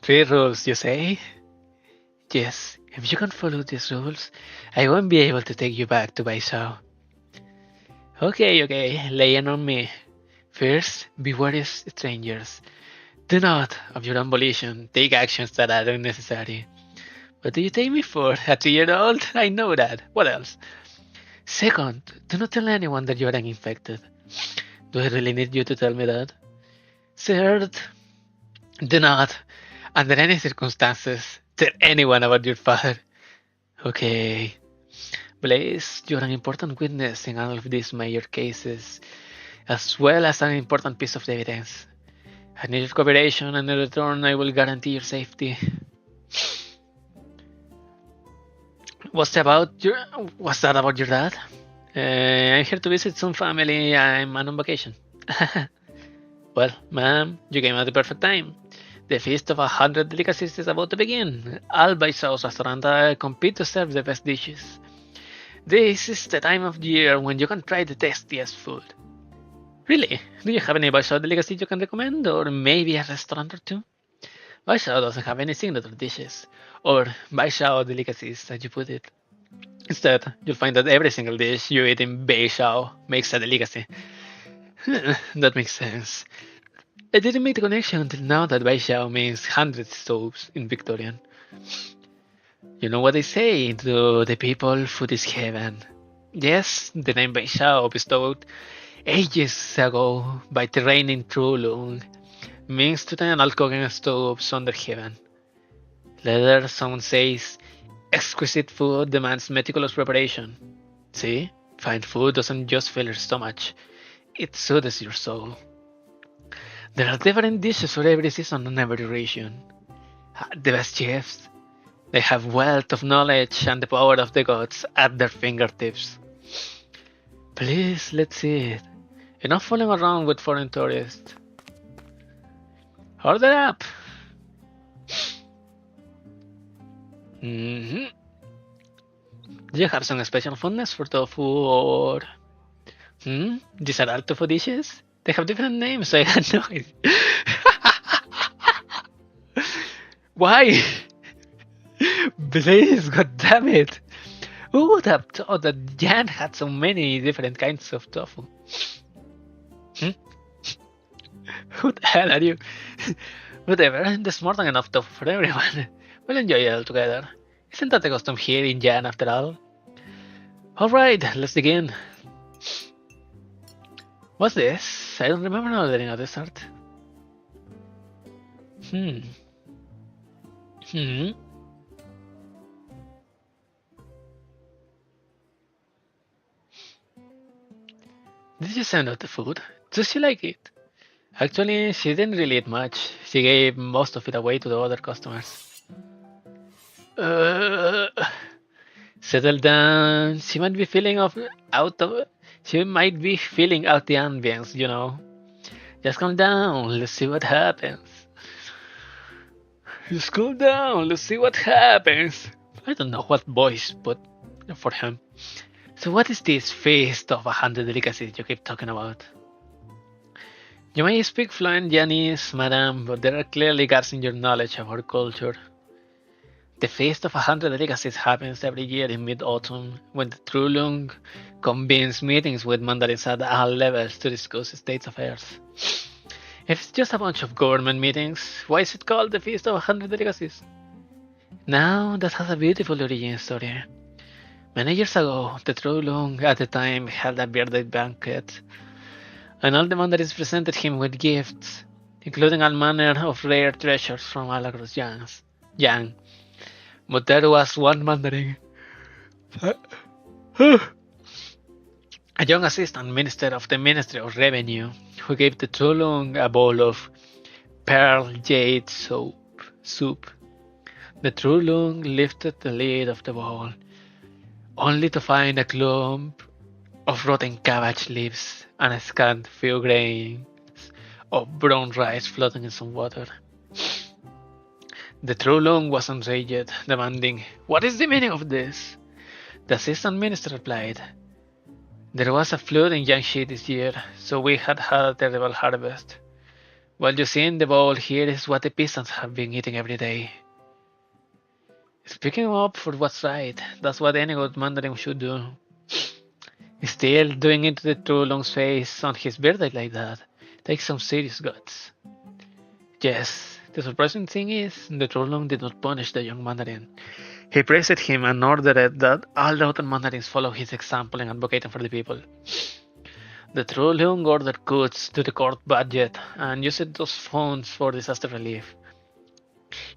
3 rules, you say? Yes, if you can follow these rules, I won't be able to take you back to Baishao. Okay, lay in on me. First, be wary of strangers. Do not, of your own volition, take actions that are unnecessary. What do you take me for? A 3-year-old? I know that. What else? Second, do not tell anyone that you are infected. Do I really need you to tell me that? Third, do not, under any circumstances, tell anyone about your father. Okay. Blaze, you're an important witness in all of these major cases, as well as an important piece of evidence. I need your cooperation, and in return, I will guarantee your safety. What's that about your dad? I'm here to visit some family. I'm on vacation. Well, ma'am, you came at the perfect time. The feast of 100 delicacies is about to begin. All Baishao's restaurants compete to serve the best dishes. This is the time of year when you can try the tastiest food. Really? Do you have any Baishao delicacy you can recommend? Or maybe a restaurant or two? Baishao doesn't have any signature dishes, or Baishao delicacies as you put it. Instead, you'll find that every single dish you eat in Baishao makes a delicacy. That makes sense. I didn't make the connection until now that Baishao means 100 stoves in Victorian. You know what they say, to the people food is heaven. Yes, the name Baishao, bestowed ages ago by the reigning Trulung, means to turn all cooking stoves under heaven. Later, someone says, exquisite food demands meticulous preparation. See, fine food doesn't just fill your stomach, it soothes your soul. There are different dishes for every season and every region. The best chefs, they have wealth of knowledge and the power of the gods at their fingertips. Please, let's see it. Enough fooling around with foreign tourists. Order up! Do you have some special fondness for tofu or... These are all tofu dishes? They have different names, so I had no idea. Why? Please, goddammit! Who would have thought that Jan had so many different kinds of tofu? Who the hell are you? Whatever, there's more than enough tofu for everyone. We'll enjoy it all together. Isn't that the custom here in Jan after all? Alright, let's begin. What's this? I don't remember ordering a dessert. Did you send out the food? Does she like it? Actually, she didn't really eat much. She gave most of it away to the other customers. Settle down. She might be feeling out the ambience, you know. Just calm down. Let's see what happens. Just calm down. Let's see what happens. I don't know what voice, but for him. So what is this feast of 100 delicacies you keep talking about? You may speak fluent Janese, madam, but there are clearly gaps in your knowledge of our culture. The Feast of 100 Delicacies happens every year in mid-autumn, when the Trulung convenes meetings with mandarins at all levels to discuss state affairs. If it's just a bunch of government meetings, why is it called the Feast of 100 Delicacies? Now, that has a beautiful origin story. Many years ago, the Trulung at the time held a birthday banquet, and all the mandarins presented him with gifts, including all manner of rare treasures from all across Yang. But there was one mandarin, a young assistant minister of the Ministry of Revenue, who gave the Trulung a bowl of pearl jade soup. The Trulung lifted the lid of the bowl, only to find a clump of rotten cabbage leaves and a scant few grains of brown rice floating in some water. The true Lung was enraged, demanding, "What is the meaning of this?" The assistant minister replied, "There was a flood in Jiangxi this year, so we had a terrible harvest. What you see in the bowl here is what the peasants have been eating every day." Speaking up for what's right, that's what any good Mandarin should do. Still, doing it to the true Lung's face on his birthday like that takes some serious guts. Yes, the surprising thing is, the true Lung did not punish the young Mandarin. He praised him and ordered that all the other Mandarins follow his example in advocating for the people. The true Lung ordered cuts to the court budget and used those funds for disaster relief.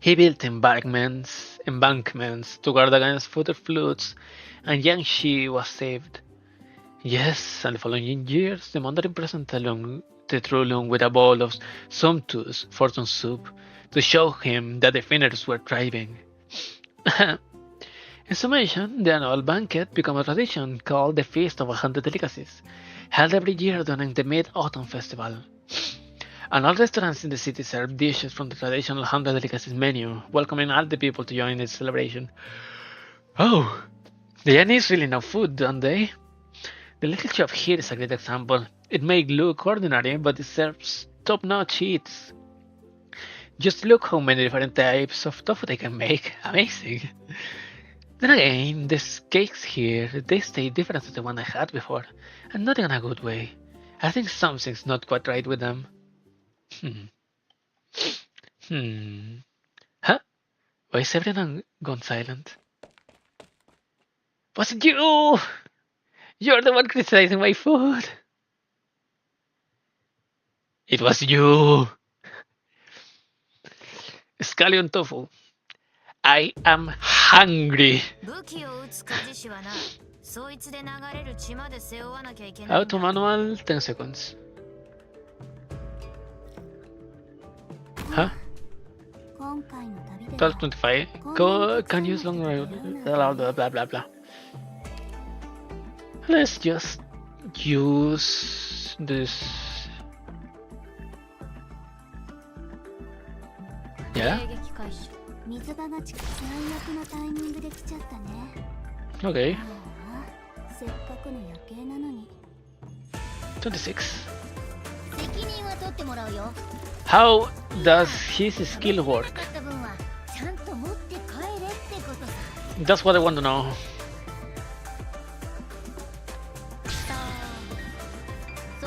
He built embankments to guard against further floods, and Jiangxi was saved. Yes, and the following years, the Mandarin presented the true Lung with a bowl of sumptuous fortune soup to show him that the Finners were thriving. In summation, the annual banquet became a tradition called the Feast of 100 Delicacies, held every year during the Mid-Autumn Festival. And all restaurants in the city serve dishes from the traditional 100 Delicacies menu, welcoming all the people to join in the celebration. Oh, the Chinese really know food, don't they? The little shop here is a great example. It may look ordinary, but it serves top-notch eats. Just look how many different types of tofu they can make. Amazing. Then again, these cakes here, they stay different to the one I had before, and not in a good way. I think something's not quite right with them. Huh? Why is everyone gone silent? Was it you? You're the one criticizing my food. It was you. Scallion tofu. I am hungry. Auto manual, 10 seconds. Huh? 12:25. Can use long blah blah blah blah. Let's just use this. Yeah? Okay. 26. How does his skill work? That's what I want to know.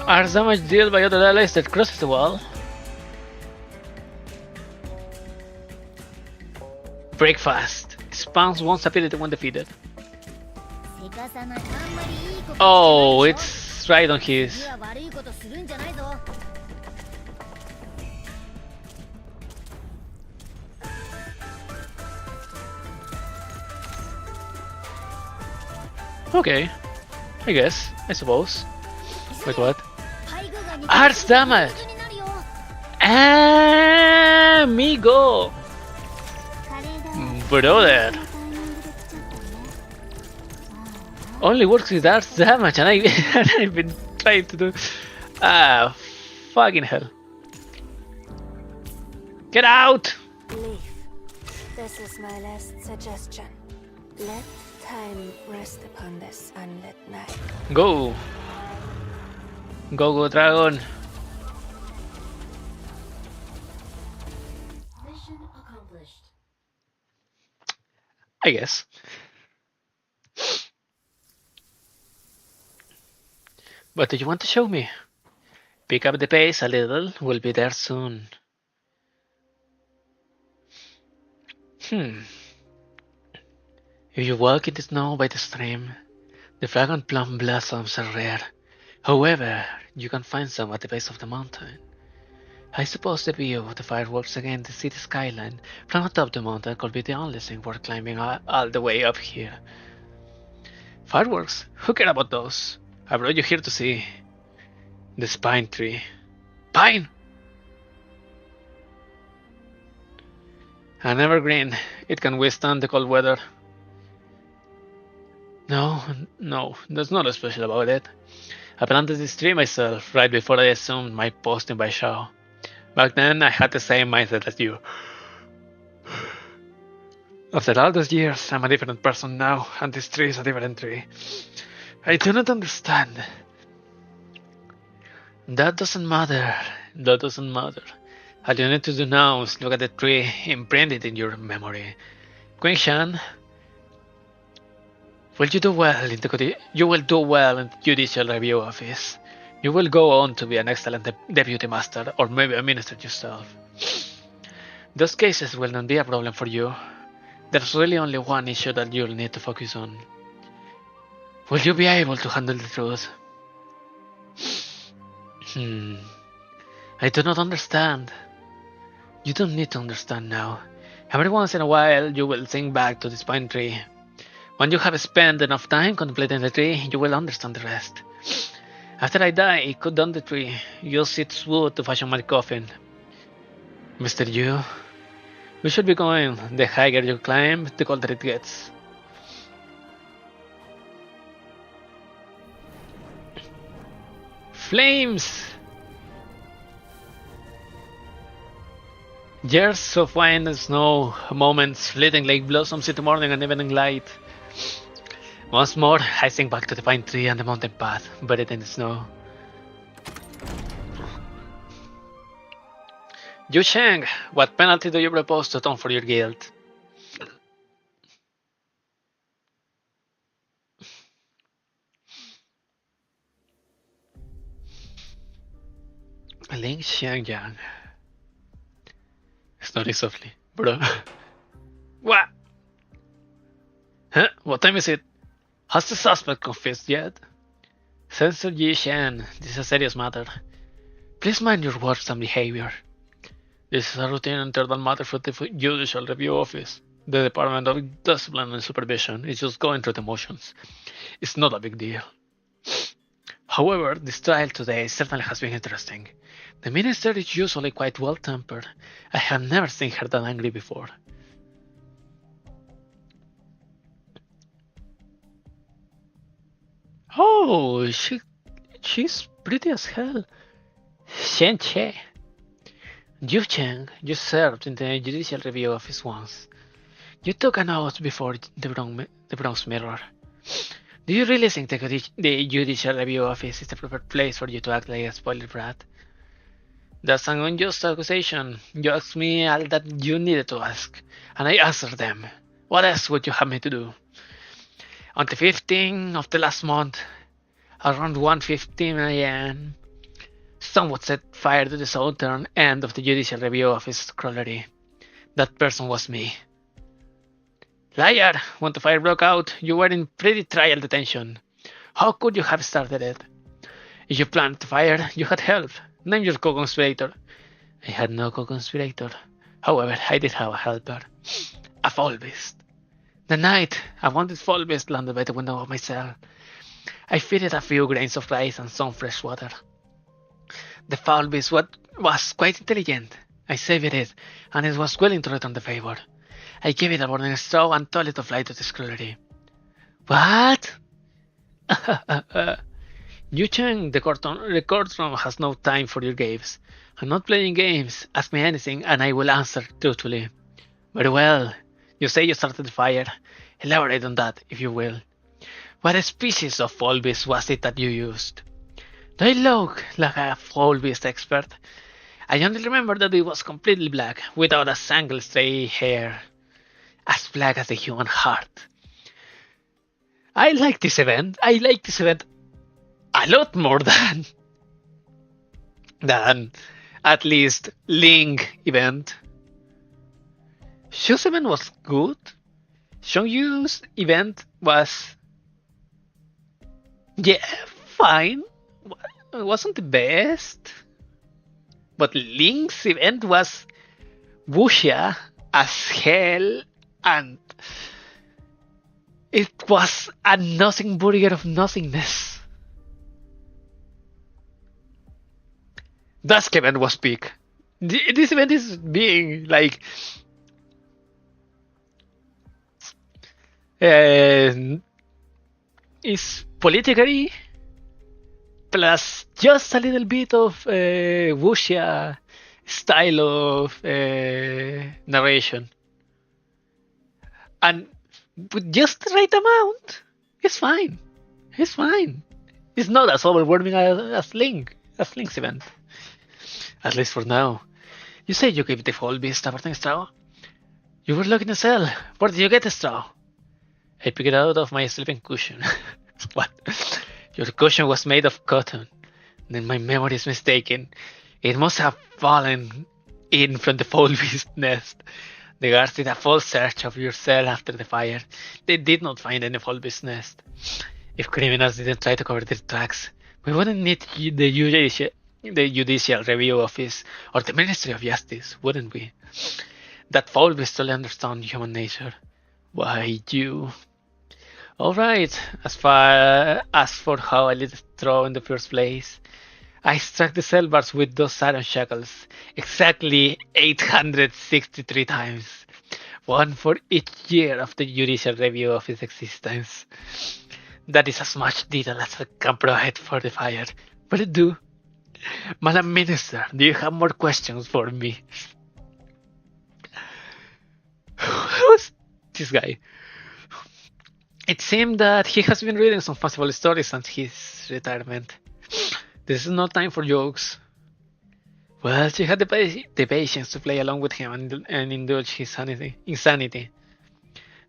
Are damage dealt by other allies that crosses the wall? Breakfast. Spawns one's ability when defeated. Oh, it's right on his. Okay, I guess, I suppose. Wait, what? Arts damage! Amigo! Brother! Only works with arts damage, and I've been trying to do. Fucking hell. Get out! Leaf. This is my last suggestion. Let time rest upon this unlit night. Go! Go, dragon! Mission accomplished. I guess. What do you want to show me? Pick up the pace a little, we'll be there soon. If you walk in the snow by the stream, the dragon plum blossoms are rare. However, you can find some at the base of the mountain. I suppose the view of the fireworks against the city skyline from atop the mountain could be the only thing worth climbing all the way up here. Fireworks? Who cares about those? I brought you here to see this pine tree. Pine! An evergreen. It can withstand the cold weather. No, there's nothing special about it. I planted this tree myself right before I assumed my posting by Shao. Back then, I had the same mindset as you. After all those years, I'm a different person now, and this tree is a different tree. I do not understand. That doesn't matter. That doesn't matter. All you need to do now is look at the tree imprinted in your memory. Queen Shan, will you do well in you will do well in the Judicial Review Office. You will go on to be an excellent deputy master, or maybe a minister yourself. Those cases will not be a problem for you. There's really only one issue that you'll need to focus on. Will you be able to handle the truth? I do not understand. You don't need to understand now. Every once in a while, you will think back to this pine tree. When you have spent enough time contemplating the tree, you will understand the rest. After I die, cut down the tree. Use its wood to fashion my coffin. Mr. Yu, we should be going. The higher you climb, the colder it gets. Flames! Years of wind and snow, moments fleeting like blossoms in the morning and evening light. Once more, I sink back to the pine tree and the mountain path, buried in the snow. Yu Sheng, what penalty do you propose to atone for your guilt? Ling Xiangyang. Snoring softly. Bro. What? Huh? What time is it? Has the suspect confessed yet? Sensor Yi Shan, this is a serious matter. Please mind your words and behavior. This is a routine internal matter for the Judicial Review Office. The Department of Discipline and Supervision is just going through the motions. It's not a big deal. However, this trial today certainly has been interesting. The minister is usually quite well-tempered. I have never seen her that angry before. Oh, she's pretty as hell. Shen Che. Yu Cheng, you served in the Judicial Review Office once. You took an oath before the Bronze Mirror. Do you really think the Judicial Review Office is the proper place for you to act like a spoiled brat? That's an unjust accusation. You asked me all that you needed to ask, and I answered them. What else would you have me to do? On the 15th of the last month, around 1:15 a.m., someone set fire to the southern end of the Judicial Review Office colliery. That person was me. Liar! When the fire broke out, you were in pre-trial detention. How could you have started it? If you planned the fire, you had help. Name your co-conspirator. I had no co-conspirator. However, I did have a helper. A foul beast. The night a wounded foul beast landed by the window of my cell. I fed it a few grains of rice and some fresh water. The foul beast was quite intelligent. I saved it, and it was willing to return the favor. I gave it a burning straw and told it to fly to the colliery. What? Yu Cheng, the courtroom has no time for your games. I'm not playing games. Ask me anything, and I will answer truthfully. Very well. You say you started the fire. Elaborate on that, if you will. What species of foul beast was it that you used? Do I look like a foul beast expert? I only remember that it was completely black, without a single stray hair. As black as the human heart. I like this event. I like this event a lot more than at least Ling event. Shu's event was good. Xiangyu's event was fine. It wasn't the best. But Ling's event was wuxia as hell, and it was a nothing burger of nothingness. That event was big. This event is being like is politically plus just a little bit of wuxia style of narration. And with just the right amount, he's fine. He's fine. It's not as overwhelming as Link's event. At least for now. You say you gave the whole beast a straw? You were looking a cell. Where did you get the straw? I picked it out of my sleeping cushion. What? Your cushion was made of cotton. Then my memory is mistaken. It must have fallen in from the foul beast nest. The guards did a full search of your cell after the fire. They did not find any foul beast nest. If criminals didn't try to cover their tracks, we wouldn't need the Judicial Review Office or the Ministry of Justice, wouldn't we? That foul beast only understands human nature. Why, you... Alright, as for how I lit the straw in the first place, I struck the cell bars with those iron shackles exactly 863 times. One for each year of the Judicial Review of its existence. That is as much detail as I can provide for the fire. But I do. Madam Minister, do you have more questions for me? Who's this guy? It seemed that he has been reading some fanciful stories since his retirement. This is no time for jokes. Well, she had the patience to play along with him and indulge his insanity.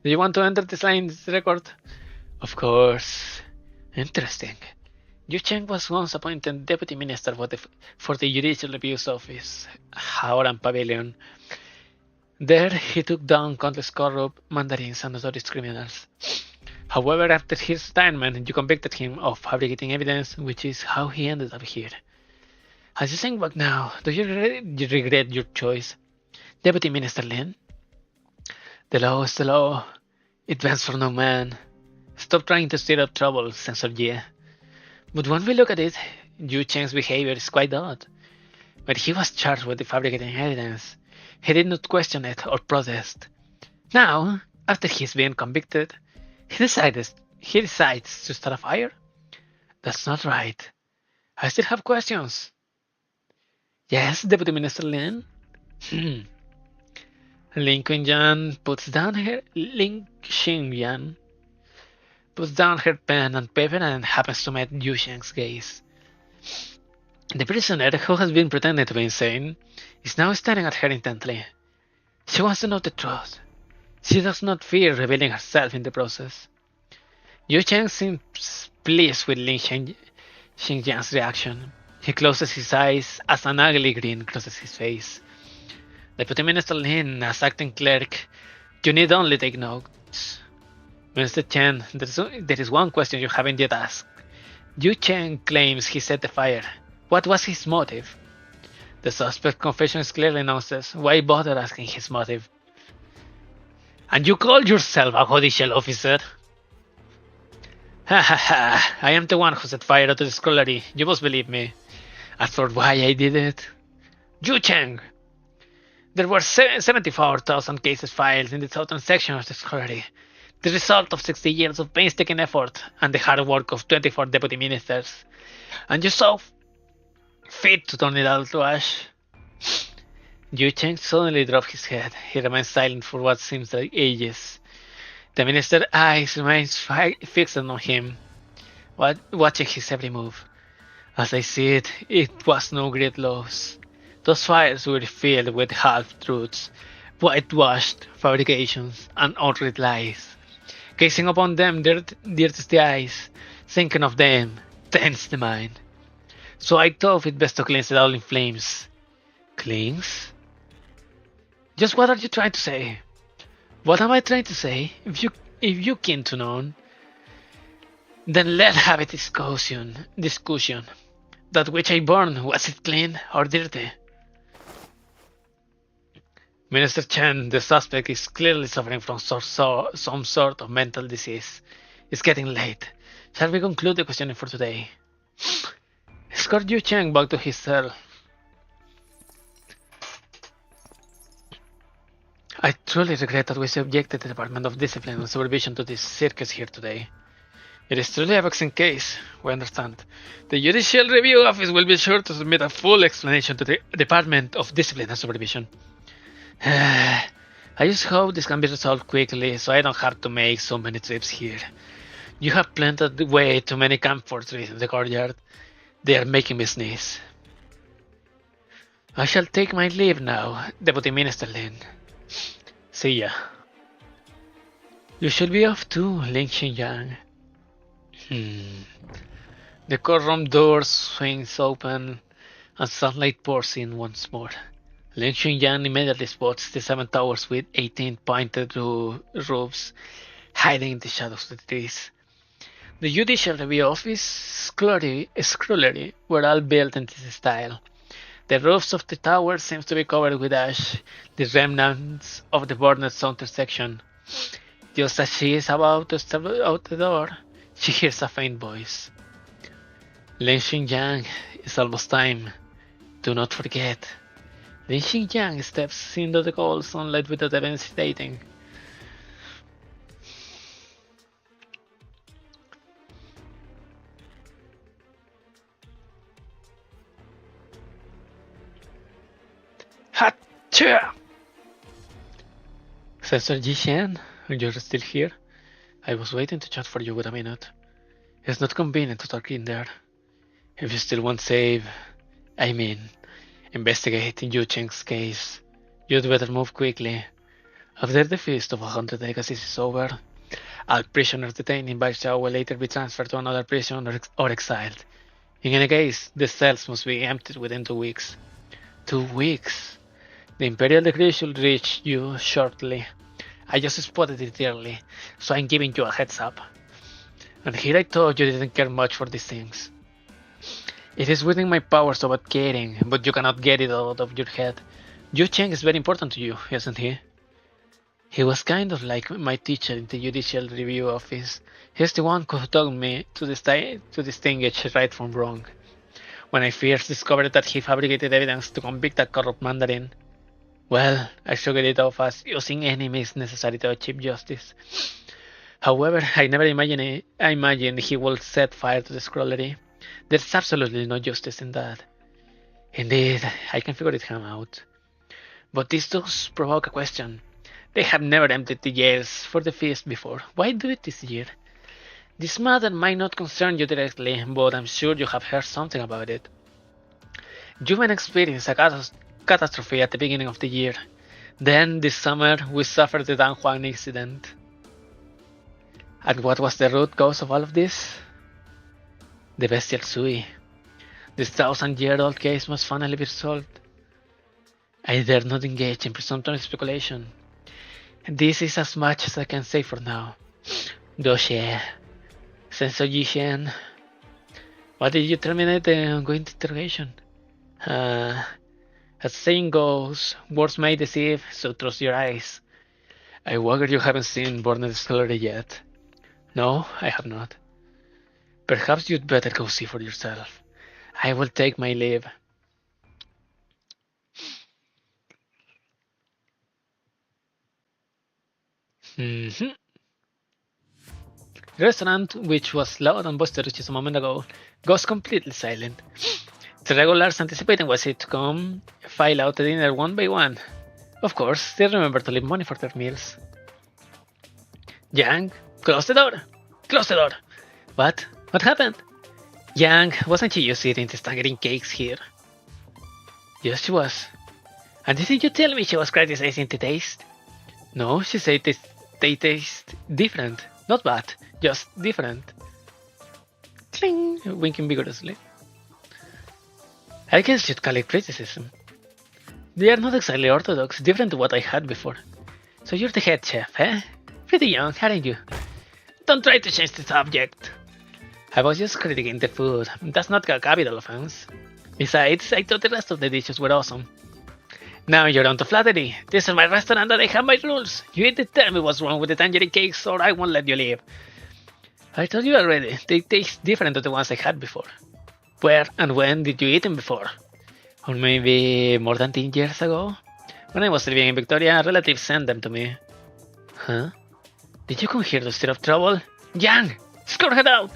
Do you want to enter this line in this record? Of course. Interesting. Yu Cheng was once appointed Deputy Minister for the Judicial Review's Office, Haoran Pavilion. There, he took down countless corrupt mandarins and notorious criminals. However, after his retirement, you convicted him of fabricating evidence, which is how he ended up here. As you think back now, do you regret your choice? Deputy Minister Lin? The law is the law. It bends for no man. Stop trying to stir up trouble, Censor Jie. But when we look at it, Yu Cheng's behavior is quite odd. When he was charged with fabricating evidence, he did not question it or protest. Now, after he's been convicted, he decides to start a fire? That's not right. I still have questions. Yes, Deputy Minister Lin? Lin Qingyan puts down her pen and paper and happens to meet Yu Cheng's gaze. The prisoner, who has been pretending to be insane, is now staring at her intently. She wants to know the truth. She does not fear revealing herself in the process. Yu Cheng seems pleased with Lin Xingjian's reaction. He closes his eyes as an ugly grin crosses his face. Deputy Minister Lin, as acting clerk, you need only take notes. Minister Chen, there is one question you haven't yet asked. Yu Cheng claims he set the fire. What was his motive? The suspect's confession clearly announces. Why bother asking his motive? And you call yourself a judicial officer? Ha ha ha, I am the one who set fire to the scullery, you must believe me. As for why I did it... Yu Cheng! There were 74,000 cases filed in the southern section of the scullery, the result of 60 years of painstaking effort and the hard work of 24 deputy ministers. And you saw fit to turn it all to ash. Yu Cheng suddenly dropped his head. He remained silent for what seems like ages. The minister's eyes remained fixed on him, watching his every move. As I see it, it was no great loss. Those fires were filled with half-truths, whitewashed fabrications, and outright lies. Gazing upon them dirties the eyes, thinking of them tensed the mind. So I thought it best to cleanse it all in flames. Cleanse? Just what are you trying to say? What am I trying to say? If you keen to know, then let's have a discussion. That which I burned, was it clean or dirty? Minister Chen, the suspect is clearly suffering from some sort of mental disease. It's getting late. Shall we conclude the questioning for today? Escort Yu Cheng back to his cell. I truly regret that we subjected the Department of Discipline and Supervision to this circus here today. It is truly a vexing case, we understand. The Judicial Review Office will be sure to submit a full explanation to the Department of Discipline and Supervision. I just hope this can be resolved quickly so I don't have to make so many trips here. You have planted way too many camphor trees in the courtyard. They are making me sneeze. I shall take my leave now, Deputy Minister Lin. See ya. You should be off too, Ling Xinjiang. The courtroom door swings open and sunlight pours in once more. Ling Xinjiang immediately spots the 7 towers with 18 pointed roofs hiding in the shadows of the trees. The Judicial Review Office scullery were all built in this style. The roofs of the tower seems to be covered with ash, the remnants of the burned center section. Just as she is about to step out the door, she hears a faint voice. Lin Xinjiang, it's almost time. Do not forget. Lin Xinjiang steps into the cold sunlight without even hesitating. Hatcha! Sensor Jishan, you're still here? I was waiting to chat for you with a minute. It's not convenient to talk in there. If you still want save, investigating Yu Cheng's case, you'd better move quickly. After the Feast of 100 Legacies is over, all prisoners detained in Baisha will later be transferred to another prison or exiled. In any case, the cells must be emptied within 2 weeks. 2 weeks? The Imperial Decree should reach you shortly. I just spotted it early, so I'm giving you a heads up. And here I thought you didn't care much for these things. It is within my powers of advocating, but you cannot get it out of your head. Yu Cheng is very important to you, isn't he? He was kind of like my teacher in the Judicial Review Office. He's the one who taught me to distinguish right from wrong. When I first discovered that he fabricated evidence to convict a corrupt Mandarin, well, I shrugged it off as using any means necessary to achieve justice. However, I never imagined he would set fire to the scrollery. There's absolutely no justice in that. Indeed, I can figure it out. But this does provoke a question. They have never emptied the jails for the feast before. Why do it this year? This matter might not concern you directly, but I'm sure you have heard something about it. You even experienced a catastrophe at the beginning of the year. Then, this summer, we suffered the Dan Huang incident. And what was the root cause of all of this? The bestial Sui. This 1,000-year-old case must finally be resolved. I dare not engage in presumptuous speculation. This is as much as I can say for now. Doshie, Sensor Yishen, why did you terminate the ongoing interrogation? As saying goes, words may deceive, so trust your eyes. I wonder you haven't seen Born Scholarly yet. No, I have not. Perhaps you'd better go see for yourself. I will take my leave. The restaurant, which was loud and boisterous just a moment ago, goes completely silent. The regulars, anticipating what's it to come, file out the dinner one by one. Of course, they remember to leave money for their meals. Yang, close the door! Close the door! What? What happened? Yang, wasn't she just eating the staggering cakes here? Yes, she was. And didn't you tell me she was criticizing the taste? No, she said they taste different. Not bad, just different. Cling, winking vigorously. I guess you'd call it criticism. They are not exactly orthodox, different to what I had before. So you're the head chef, eh? Pretty young, aren't you? Don't try to change the subject. I was just critiquing the food. That's not a capital offense. Besides, I thought the rest of the dishes were awesome. Now you're on to flattery. This is my restaurant and I have my rules. You either tell me what's wrong with the tangerine cakes or I won't let you leave. I told you already, they taste different to the ones I had before. Where and when did you eat them before? Or maybe more than 10 years ago? When I was living in Victoria, a relative sent them to me. Huh? Did you come here to stir up trouble? Yang! Score her out!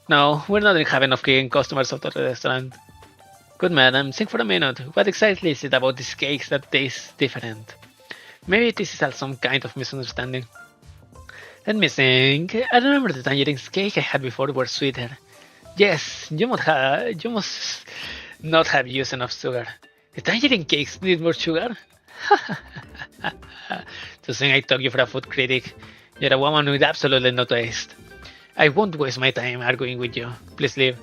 No, we're not having enough customers at the restaurant. Good madam, think for a minute. What exactly is it about these cakes that taste different? Maybe this is all some kind of misunderstanding. Let me think. I remember the tangerine cake I had before were sweeter. Yes, you must not have used enough sugar. The tangerine cakes need more sugar? To think I took you for a food critic. You're a woman with absolutely no taste. I won't waste my time arguing with you. Please leave.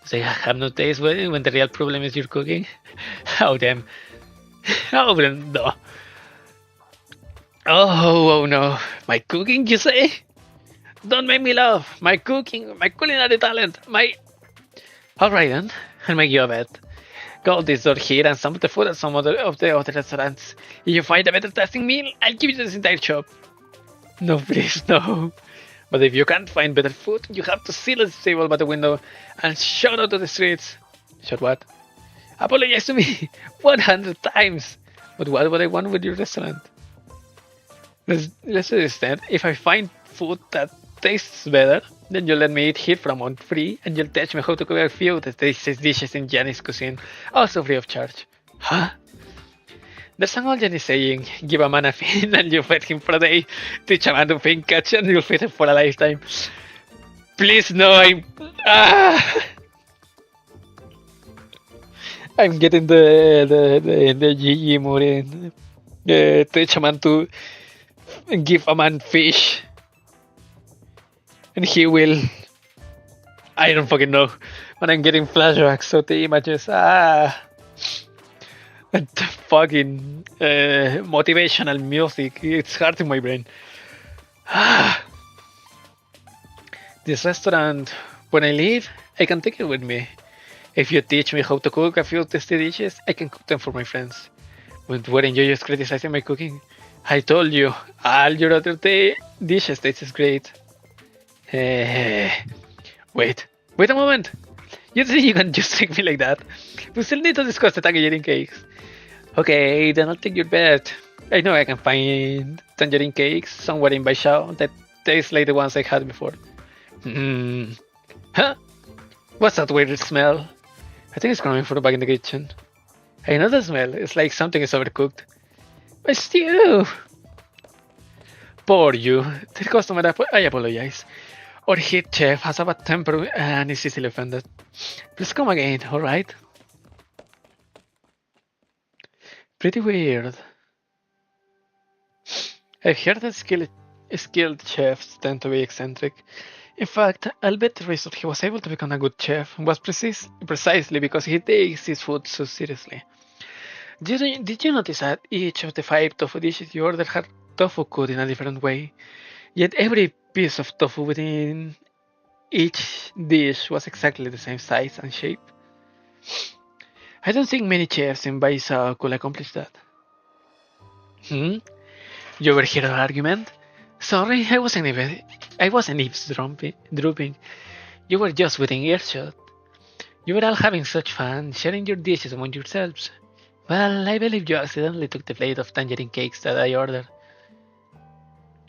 Say I have no taste when the real problem is your cooking. Oh damn. Oh no. Oh no. My cooking, you say? Don't make me laugh. My cooking, my culinary talent, my... Alright then, I'll make you a bet. Go this door here and some of the food at some of the other restaurants. If you find a better tasting meal, I'll give you this entire shop. No, please, no. But if you can't find better food, you have to seal the table by the window and shout out to the streets. Shout what? Apologize to me 100 times. But what would I want with your restaurant? Let's do this then. If I find food that tastes better, then you'll let me eat here for a month free, and you'll teach me how to cook a few of the tastiest dishes in Jenny's cuisine, also free of charge. Huh? There's an old Jenny saying, give a man a fin and you feed him for a day, teach a man to fin catch and you'll feed him for a lifetime. Please no, I'm getting the Gigi mood. Teach a man to give a man fish. And he will... I don't fucking know. But I'm getting flashbacks of the images. And the fucking motivational music. It's hurting my brain. This restaurant, when I leave, I can take it with me. If you teach me how to cook a few tasty dishes, I can cook them for my friends. But weren't you just criticizing my cooking? I told you, all your other dishes taste great. Wait a moment. You think you can just trick me like that? We still need to discuss the tangerine cakes. Okay, then I'll take your bet. I know I can find tangerine cakes somewhere in Baishao that taste like the ones I had before. Huh? What's that weird smell? I think it's coming from back in the kitchen. I know the smell. It's like something is overcooked. But still... Poor you. The customer, I apologize. Our head chef has a bad temper and is easily offended. Please come again, alright? Pretty weird. I've heard that skilled chefs tend to be eccentric. In fact, I'll bet the reason he was able to become a good chef was precisely because he takes his food so seriously. Did you notice that each of the 5 tofu dishes you ordered had tofu cut in a different way? Yet every piece of tofu within each dish was exactly the same size and shape. I don't think many chefs in Baisa could accomplish that. You overheard our argument? Sorry, I wasn't eavesdropping. You were just within earshot. You were all having such fun, sharing your dishes among yourselves. Well, I believe you accidentally took the plate of tangerine cakes that I ordered.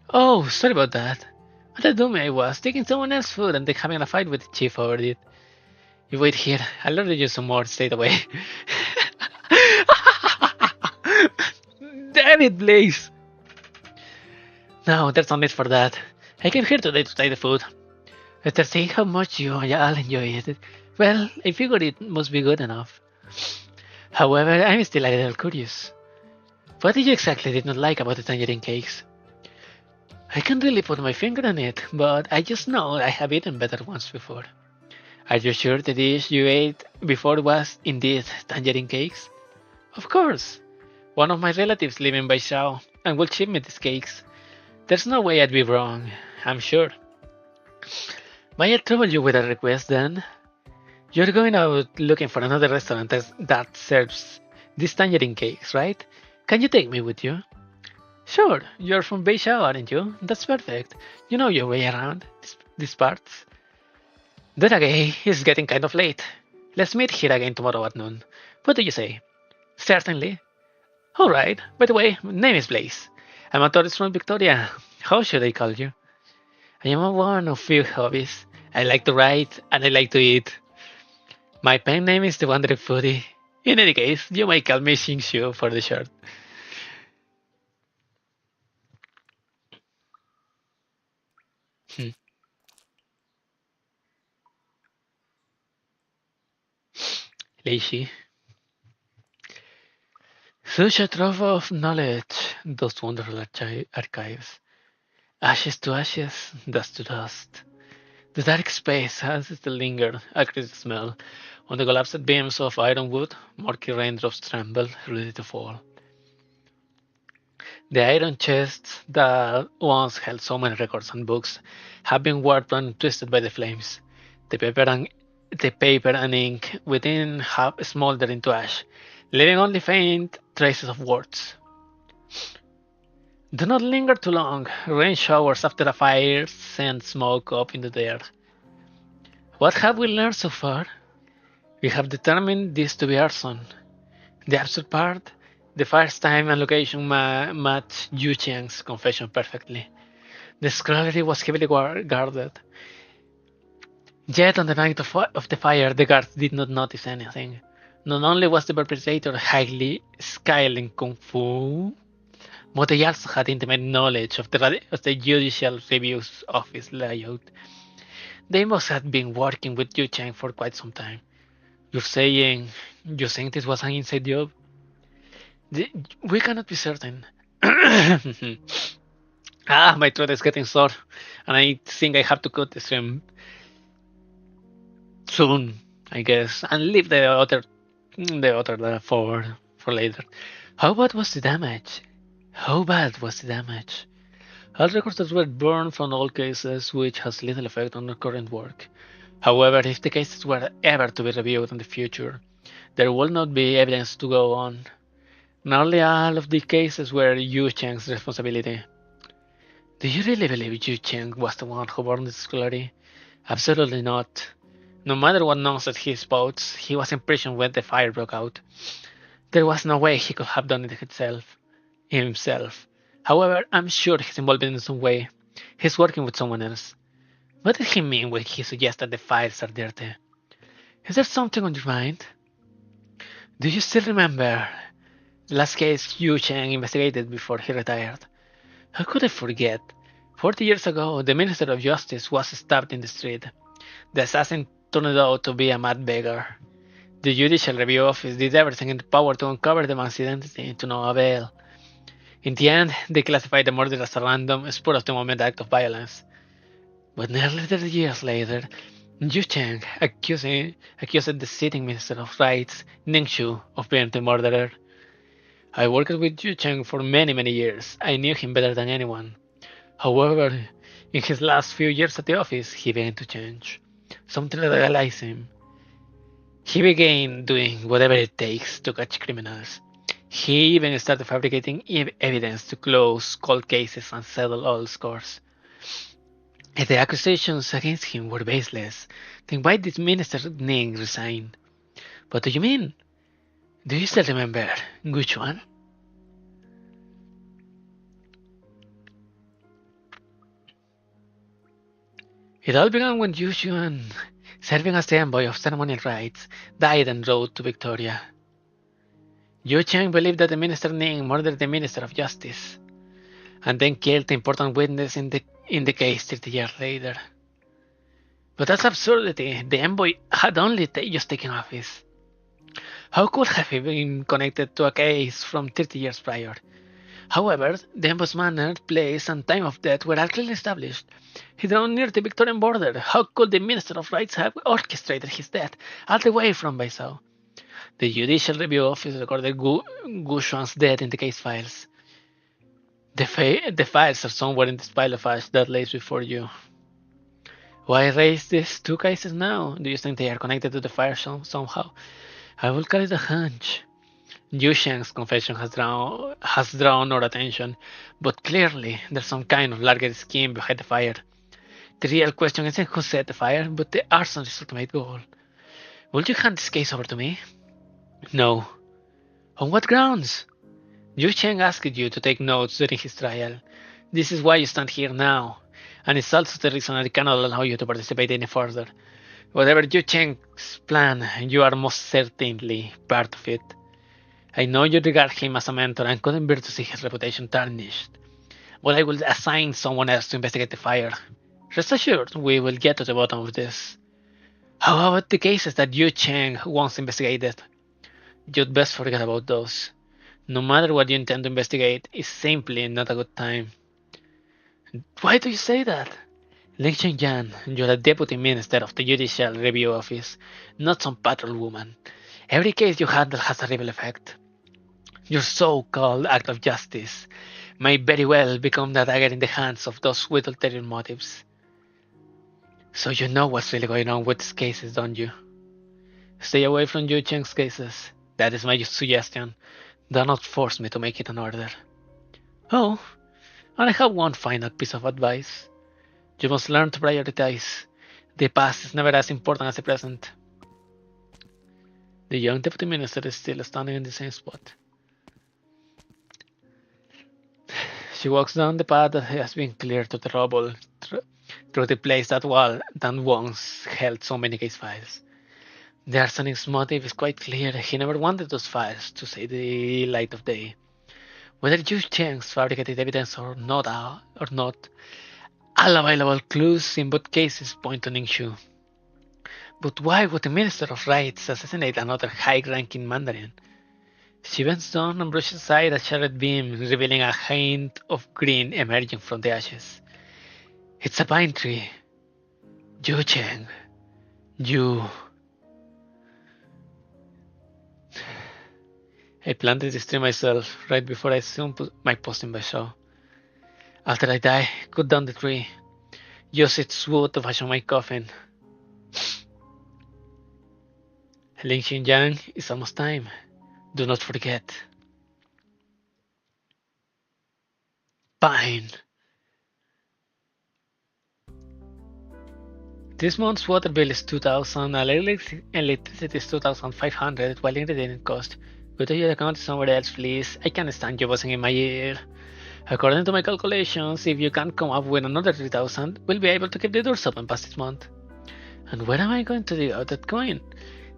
Oh, sorry about that. What a dummy I was, taking someone else's food and then having a fight with the chief over it. You wait here, I'll order you some more straight away. Damn it, Blaze! No, there's no need for that. I came here today to try the food. After seeing how much you all enjoy it, well, I figured it must be good enough. However, I'm still a little curious. What did you exactly did not like about the tangerine cakes? I can't really put my finger on it, but I just know I have eaten better ones before. Are you sure the dish you ate before was indeed tangerine cakes? Of course. One of my relatives live in Baishao and will ship me these cakes. There's no way I'd be wrong, I'm sure. May I trouble you with a request then? You're going out looking for another restaurant that serves these tangerine cakes, right? Can you take me with you? Sure, you're from Beishao, aren't you? That's perfect. You know your way around these parts. Then again, it's getting kind of late. Let's meet here again tomorrow at noon. What do you say? Certainly. Alright, by the way, my name is Blaze. I'm a tourist from Victoria. How should I call you? I am one of few hobbies. I like to write and I like to eat. My pen name is the Wandering Foodie. In any case, you might call me Xing Shu for the short. Hmm. Leishi. Such a trove of knowledge, those wonderful archives. Ashes to ashes, dust to dust. The dark space has still lingered, a crisp smell. On the collapsed beams of ironwood, murky raindrops tremble, ready to fall. The iron chests that once held so many records and books have been warped and twisted by the flames. The paper and ink within have smoldered into ash, leaving only faint traces of words. Do not linger too long. Rain showers after a fire send smoke up into the air. What have we learned so far? We have determined this to be arson. The absurd part, the fire's time and location match Yu Cheng's confession perfectly. The scullery was heavily guarded. Yet on the night of the fire, the guards did not notice anything. Not only was the perpetrator highly skilled in kung fu, but they also had intimate knowledge of the Judicial Review's office layout. They must have been working with Yu Cheng for quite some time. You think this was an inside job? We cannot be certain. My throat is getting sore, and I think I have to cut the stream soon, I guess, and leave the other for later. How bad was the damage? How bad was the damage? All records were burned from all cases, which has little effect on the current work. However, if the cases were ever to be reviewed in the future, there will not be evidence to go on. Nearly all of the cases were Yu Cheng's responsibility. Do you really believe Yu Cheng was the one who burned the scullery? Absolutely not. No matter what nonsense he spouts, he was in prison when the fire broke out. There was no way he could have done it himself. However, I'm sure he's involved in some way. He's working with someone else. What did he mean when he suggested the files are dirty? Is there something on your mind? Do you still remember the last case Yu Cheng investigated before he retired? How could I forget? 40 years ago, the Minister of Justice was stabbed in the street. The assassin turned out to be a mad beggar. The Judicial Review Office did everything in their power to uncover the man's identity, to no avail. In the end, they classified the murder as a random, spur of the moment act of violence. But nearly 30 years later, Yu Cheng accused the sitting Minister of Rights, Ning Shu, of being the murderer. I worked with Yu Cheng for many years. I knew him better than anyone. However, in his last few years at the office, he began to change. Something radicalized him. He began doing whatever it takes to catch criminals. He even started fabricating evidence to close cold cases and settle all scores. If the accusations against him were baseless, then why did Minister Ning resign? What do you mean? Do you still remember which one? It all began when Yu Xuan, serving as the envoy of ceremonial rites, died en route to Victoria. Yu Cheng believed that the Minister Ning murdered the Minister of Justice, and then killed the important witness in the case 30 years later. But that's absurdity. The envoy had only just taken office. How could have he been connected to a case from 30 years prior? However, the envoy's manner, place, and time of death were all clearly established. He died near the Victorian border. How could the Minister of Rights have orchestrated his death all the way from Baisao? The Judicial Review Office recorded Gu Shuan's death in the case files. The files are somewhere in this pile of ash that lays before you. Why raise these two cases now? Do you think they are connected to the fire somehow? I will call it a hunch. Yu Sheng's confession has drawn our attention, but clearly there's some kind of larger scheme behind the fire. The real question isn't who set the fire, but the arsonist's ultimate goal. Will you hand this case over to me? No. On what grounds? Yu Cheng asked you to take notes during his trial. This is why you stand here now, and it's also the reason I cannot allow you to participate any further. Whatever Yu Cheng's plan, you are most certainly part of it. I know you regard him as a mentor and couldn't bear to see his reputation tarnished. But I will assign someone else to investigate the fire. Rest assured, we will get to the bottom of this. How about the cases that Yu Cheng once investigated? You'd best forget about those. No matter what you intend to investigate, it's simply not a good time. Why do you say that? Ling Chengyan, you're a deputy minister of the Judicial Review Office, not some patrolwoman. Every case you handle has a ripple effect. Your so-called act of justice may very well become the dagger in the hands of those with ulterior motives. So you know what's really going on with these cases, don't you? Stay away from Yu Cheng's cases. That is my suggestion. Do not force me to make it an order. Oh, and I have one final piece of advice. You must learn to prioritize. The past is never as important as the present. The young deputy minister is still standing in the same spot. She walks down the path that has been cleared to the rubble, through the place that once held so many case files. The arsonic's motive is quite clear. He never wanted those files to see the light of day. Whether Yu Cheng's fabricated evidence or not, all available clues in both cases point to Ningshu. But why would the Minister of Rights assassinate another high-ranking Mandarin? She bends down and brushes aside a shattered beam, revealing a hint of green emerging from the ashes. It's a pine tree. Yu Cheng. I planted this tree myself, right before I assumed my posting by Shaw. After I die, cut down the tree. Use its wood to fashion my coffin. Ling Xinjiang, it's almost time. Do not forget. Pine. This month's water bill is 2,000, electricity is 2,500, while ingredient cost. Go to your account somewhere else, please. I can't stand you buzzing in my ear. According to my calculations, if you can come up with another 3,000, we'll be able to keep the doors open past this month. And where am I going to dig out that coin?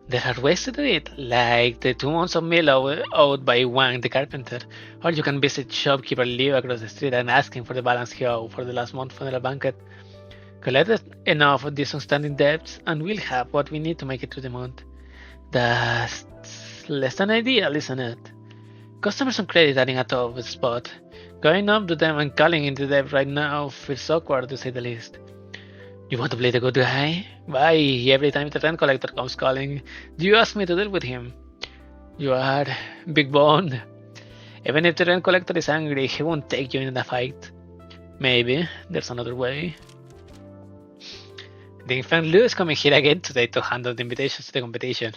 There are ways to do it, like the 2 months of meal owed by Wang the carpenter, or you can visit shopkeeper Liu across the street and ask him for the balance he owed for the last month's funeral banquet. Collect enough of these outstanding debts, and we'll have what we need to make it through the month. That's less than ideal, isn't it? Customers on credit are in a tough spot. Going up to them and calling into debt right now feels awkward, to say the least. You want to play the good guy? Why, every time the rent collector comes calling, do you ask me to deal with him? You are big bone. Even if the rent collector is angry, he won't take you in a fight. Maybe there's another way. The infant Lu is coming here again today to handle the invitations to the competition.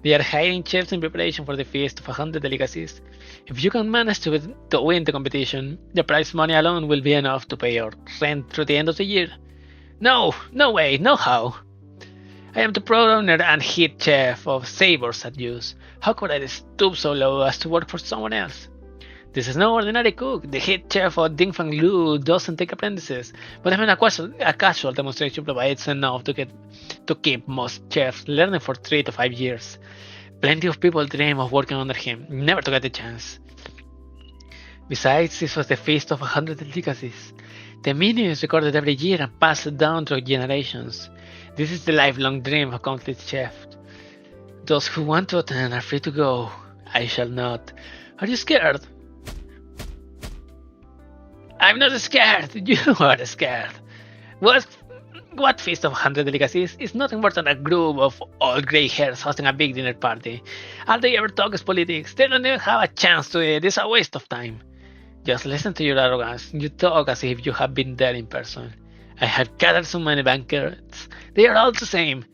They are hiring chefs in preparation for the feast of 100 delicacies. If you can manage to win the competition, the prize money alone will be enough to pay your rent through the end of the year. No way, no how. I am the proud owner and head chef of Sabres at Use. How could I stoop so low as to work for someone else? This is no ordinary cook. The head chef of Dingfang Lu doesn't take apprentices, but even a casual demonstration provides enough to keep most chefs learning for 3 to 5 years. Plenty of people dream of working under him, never to get the chance. Besides, this was the feast of 100 delicacies. The menu is recorded every year and passed down through generations. This is the lifelong dream of a complete chef. Those who want to attend are free to go. I shall not. Are you scared? I'm not scared. You are scared. What feast of 100 delicacies is nothing more than a group of old grey hairs hosting a big dinner party. All they ever talk is politics. They don't even have a chance to eat. It's a waste of time. Just listen to your arrogance. You talk as if you have been there in person. I have gathered so many banquets. They are all the same.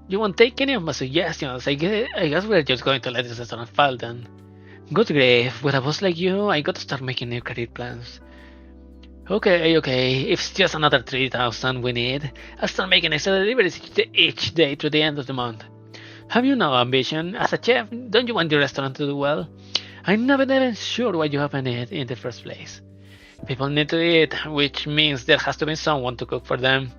You won't take any of my suggestions. I guess we're just going to let this restaurant fall then. Good grief, with a boss like you, I got to start making new career plans. Okay, if it's just another 3,000 we need, I'll start making extra deliveries each day through the end of the month. Have you no ambition? As a chef, don't you want your restaurant to do well? I'm never even sure why you haven't eaten in the first place. People need to eat, which means there has to be someone to cook for them.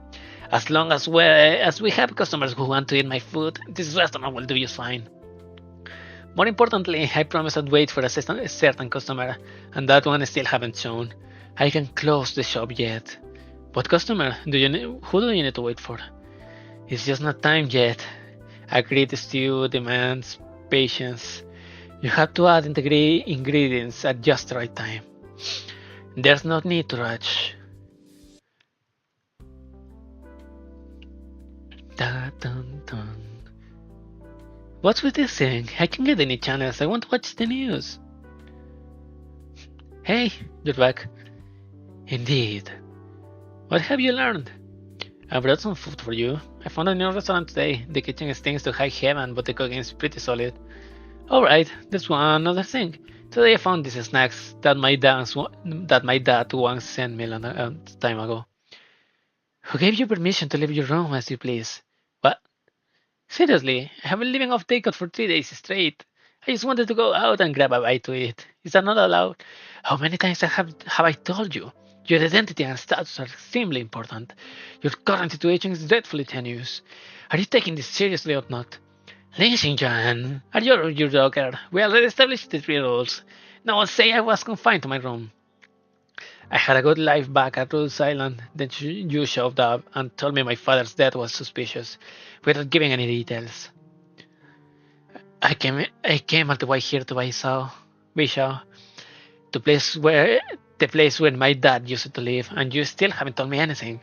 As long as we have customers who want to eat my food, this restaurant will do just fine. More importantly, I promised I'd wait for a certain customer, and that one still haven't shown. I can close the shop yet, But customer, who do you need to wait for? It's just not time yet. A great stew demands patience. You have to add ingredients at just the right time. There's no need to rush. Dun, dun, dun. What's with this thing? I can't get any channels. I want to watch the news. Hey, you're back. Indeed. What have you learned? I brought some food for you. I found a new restaurant today. The kitchen stinks to high heaven, but the cooking is pretty solid. Alright, there's one other thing. Today I found these snacks that my dad once sent me a long time ago. Who gave you permission to leave your room as you please? What? Seriously, I have been living off takeout for 3 days straight. I just wanted to go out and grab a bite to eat. Is that not allowed? How many times have I told you? Your identity and status are extremely important. Your current situation is dreadfully tenuous. Are you taking this seriously or not? Listen, John, are you your dogger? We already established the 3 rules. No one say I was confined to my room. I had a good life back at Rhodes Island. Then you showed up and told me my father's death was suspicious, without giving any details. I came all the way here to Baisao, the place where my dad used to live, and you still haven't told me anything.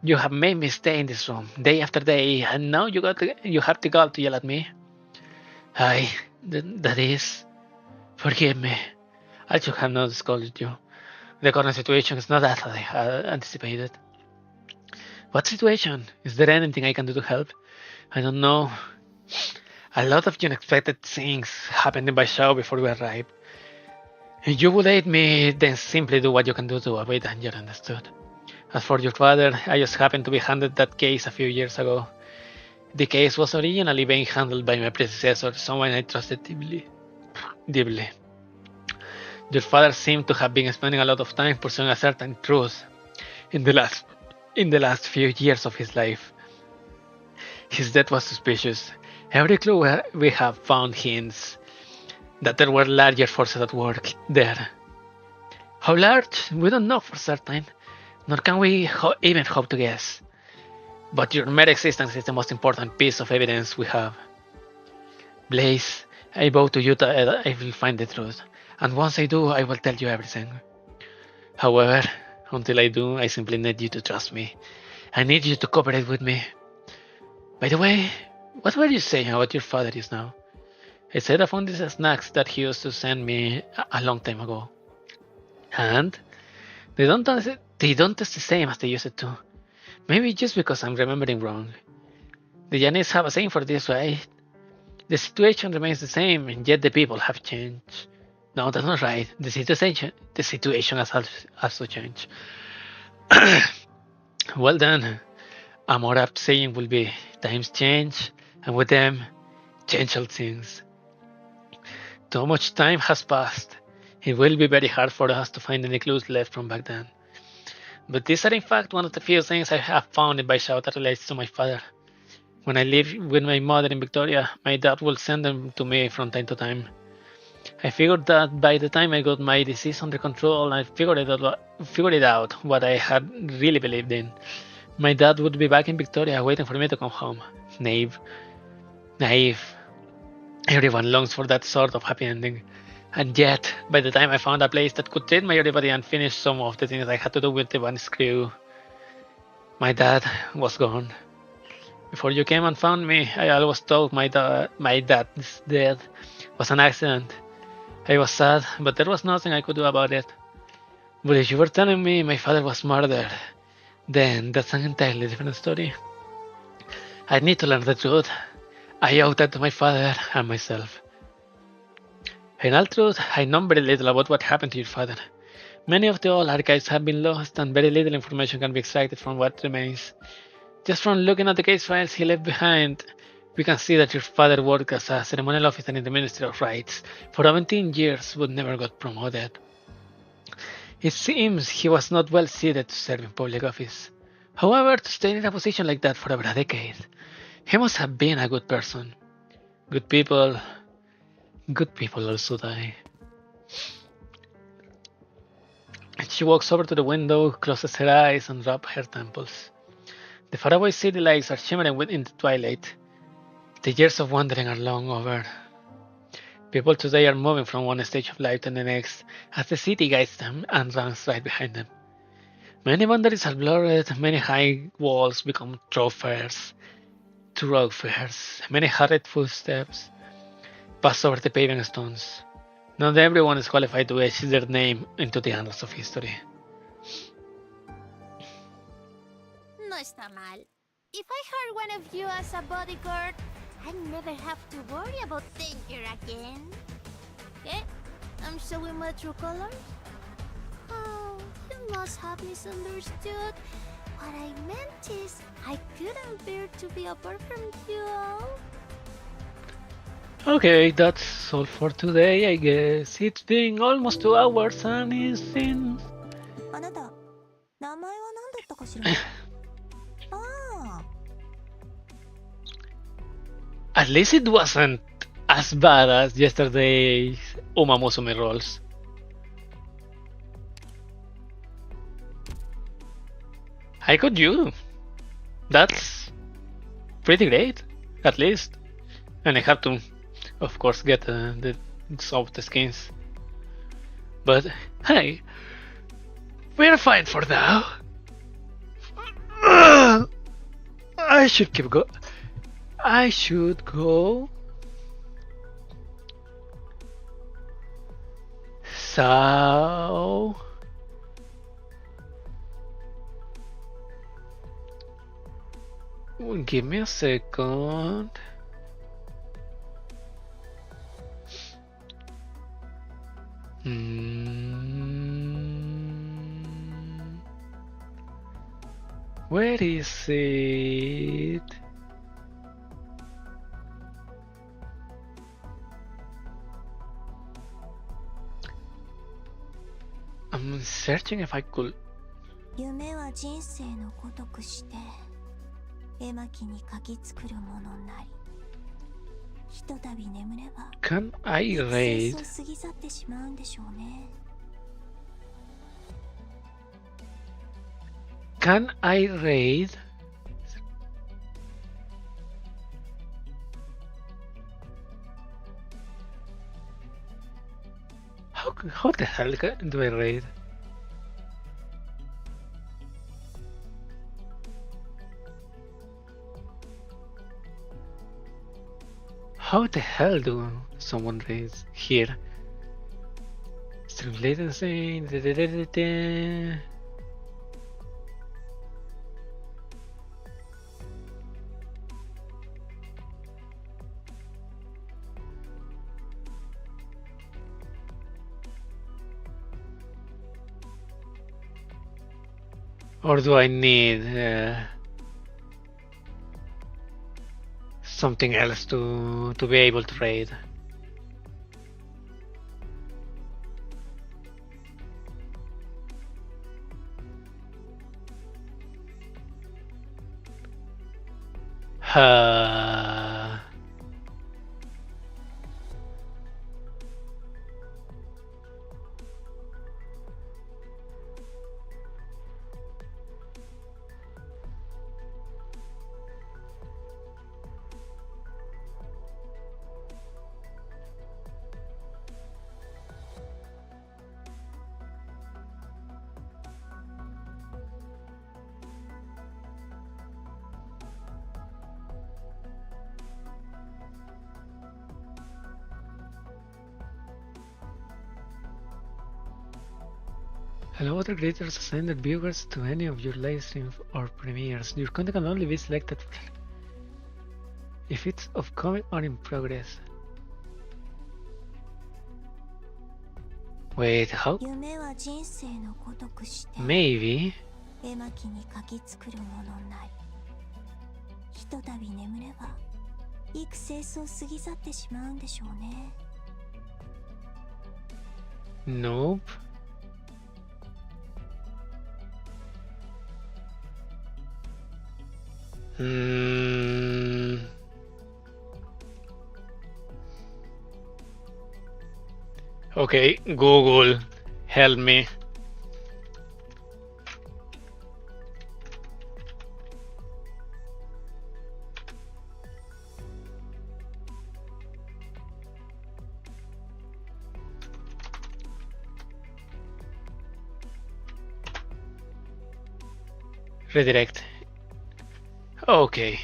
You have made me stay in this room day after day, and now you have the gall to yell at me. That is, forgive me. I should have not scolded you. The current situation is not as I had anticipated. What situation? Is there anything I can do to help? I don't know. A lot of unexpected things happened in Baishao before we arrived. If you would aid me, then simply do what you can do to avoid danger, understood? As for your father, I just happened to be handed that case a few years ago. The case was originally being handled by my predecessor, someone I trusted deeply. Your father seemed to have been spending a lot of time pursuing a certain truth in the last few years of his life. His death was suspicious. Every clue we have found hints that there were larger forces at work there. How large? We don't know for certain, nor can we even hope to guess. But your mere existence is the most important piece of evidence we have. Blaze, I vow to you that I will find the truth, and once I do, I will tell you everything. However, until I do, I simply need you to trust me. I need you to cooperate with me. By the way, what were you saying about your father just now? I said I found these snacks that he used to send me a long time ago. And they don't taste the same as they used to. Maybe just because I'm remembering wrong. The Japanese have a saying for this, right? The situation remains the same, and yet the people have changed. No, that's not right. The situation has also changed. Well then, a more apt saying will be, times change, and with them, change all things. Too much time has passed. It will be very hard for us to find any clues left from back then. But these are in fact one of the few things I have found in Baishao that relates to my father. When I live with my mother in Victoria, my dad will send them to me from time to time. I figured that by the time I got my disease under control, I figured it out what I had really believed in. My dad would be back in Victoria waiting for me to come home. Naive. Everyone longs for that sort of happy ending. And yet, by the time I found a place that could treat my everybody and finish some of the things I had to do with the one crew, my dad was gone. Before you came and found me, I always thought my dad's death was an accident. I was sad, but there was nothing I could do about it. But if you were telling me my father was murdered, then that's an entirely different story. I need to learn the truth. I owe that to my father and myself. In all truth, I know very little about what happened to your father. Many of the old archives have been lost, and very little information can be extracted from what remains. Just from looking at the case files he left behind, we can see that your father worked as a ceremonial officer in the Ministry of Rights for 17 years but never got promoted. It seems he was not well suited to serve in public office. However, to stay in a position like that for over a decade, he must have been a good person. Good people also die. She walks over to the window, closes her eyes, and rubs her temples. The faraway city lights are shimmering in the twilight. The years of wandering are long over. People today are moving from one stage of life to the next as the city guides them and runs right behind them. Many boundaries are blurred, many high walls become thoroughfares, many hurried footsteps pass over the paving stones. Not everyone is qualified to etch their name into the annals of history. No está mal. If I hire one of you as a bodyguard, I never have to worry about danger again. ¿Qué? I'm showing my true colors? Oh, you must have misunderstood. What I meant is, I couldn't bear to be apart from you all. Okay, that's all for today, I guess. It's been almost 2 hours and it's in... あなた、名前は何だったかしら？ああ。 At least it wasn't as bad as yesterday's Uma Musume rolls. How could you? That's pretty great, at least. And I have to, of course, get the soft skins. But hey, we're fine for now. I should keep going. I should go. So give me a second. Where is it? I'm searching if I could. 夢は人生のごとくして絵巻に書き作るものなりひとたび眠れば Can I raid? 過ぎ去ってしまうんでしょうね Can I raid? How the hell do I raid? How the hell do someone raid here? Stream latency. Or do I need something else to be able to raid? Hello, other creators assigned viewers to any of your live streams or premieres. Your content can only be selected if it's upcoming or in progress. Wait, how? 夢は人生のごとくして Maybe. 絵巻に書き作るものなりひとたび眠れば幾世相過ぎ去ってしまうんでしょうね Nope. Okay, Google, help me. Redirect. Okay.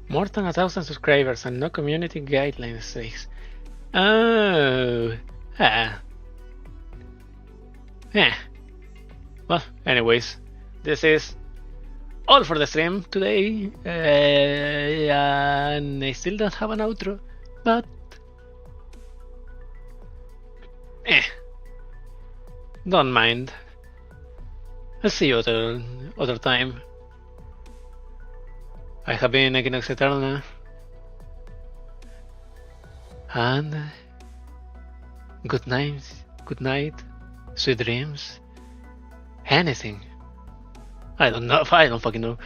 More than 1,000 subscribers and no community guidelines stakes. Oh. Ah. Yeah. Well, anyways, this is all for the stream today. And I still don't have an outro, but don't mind. I'll see you other time. I have been Equinox Eterna, and good night, sweet dreams, anything. I don't know. I don't fucking know.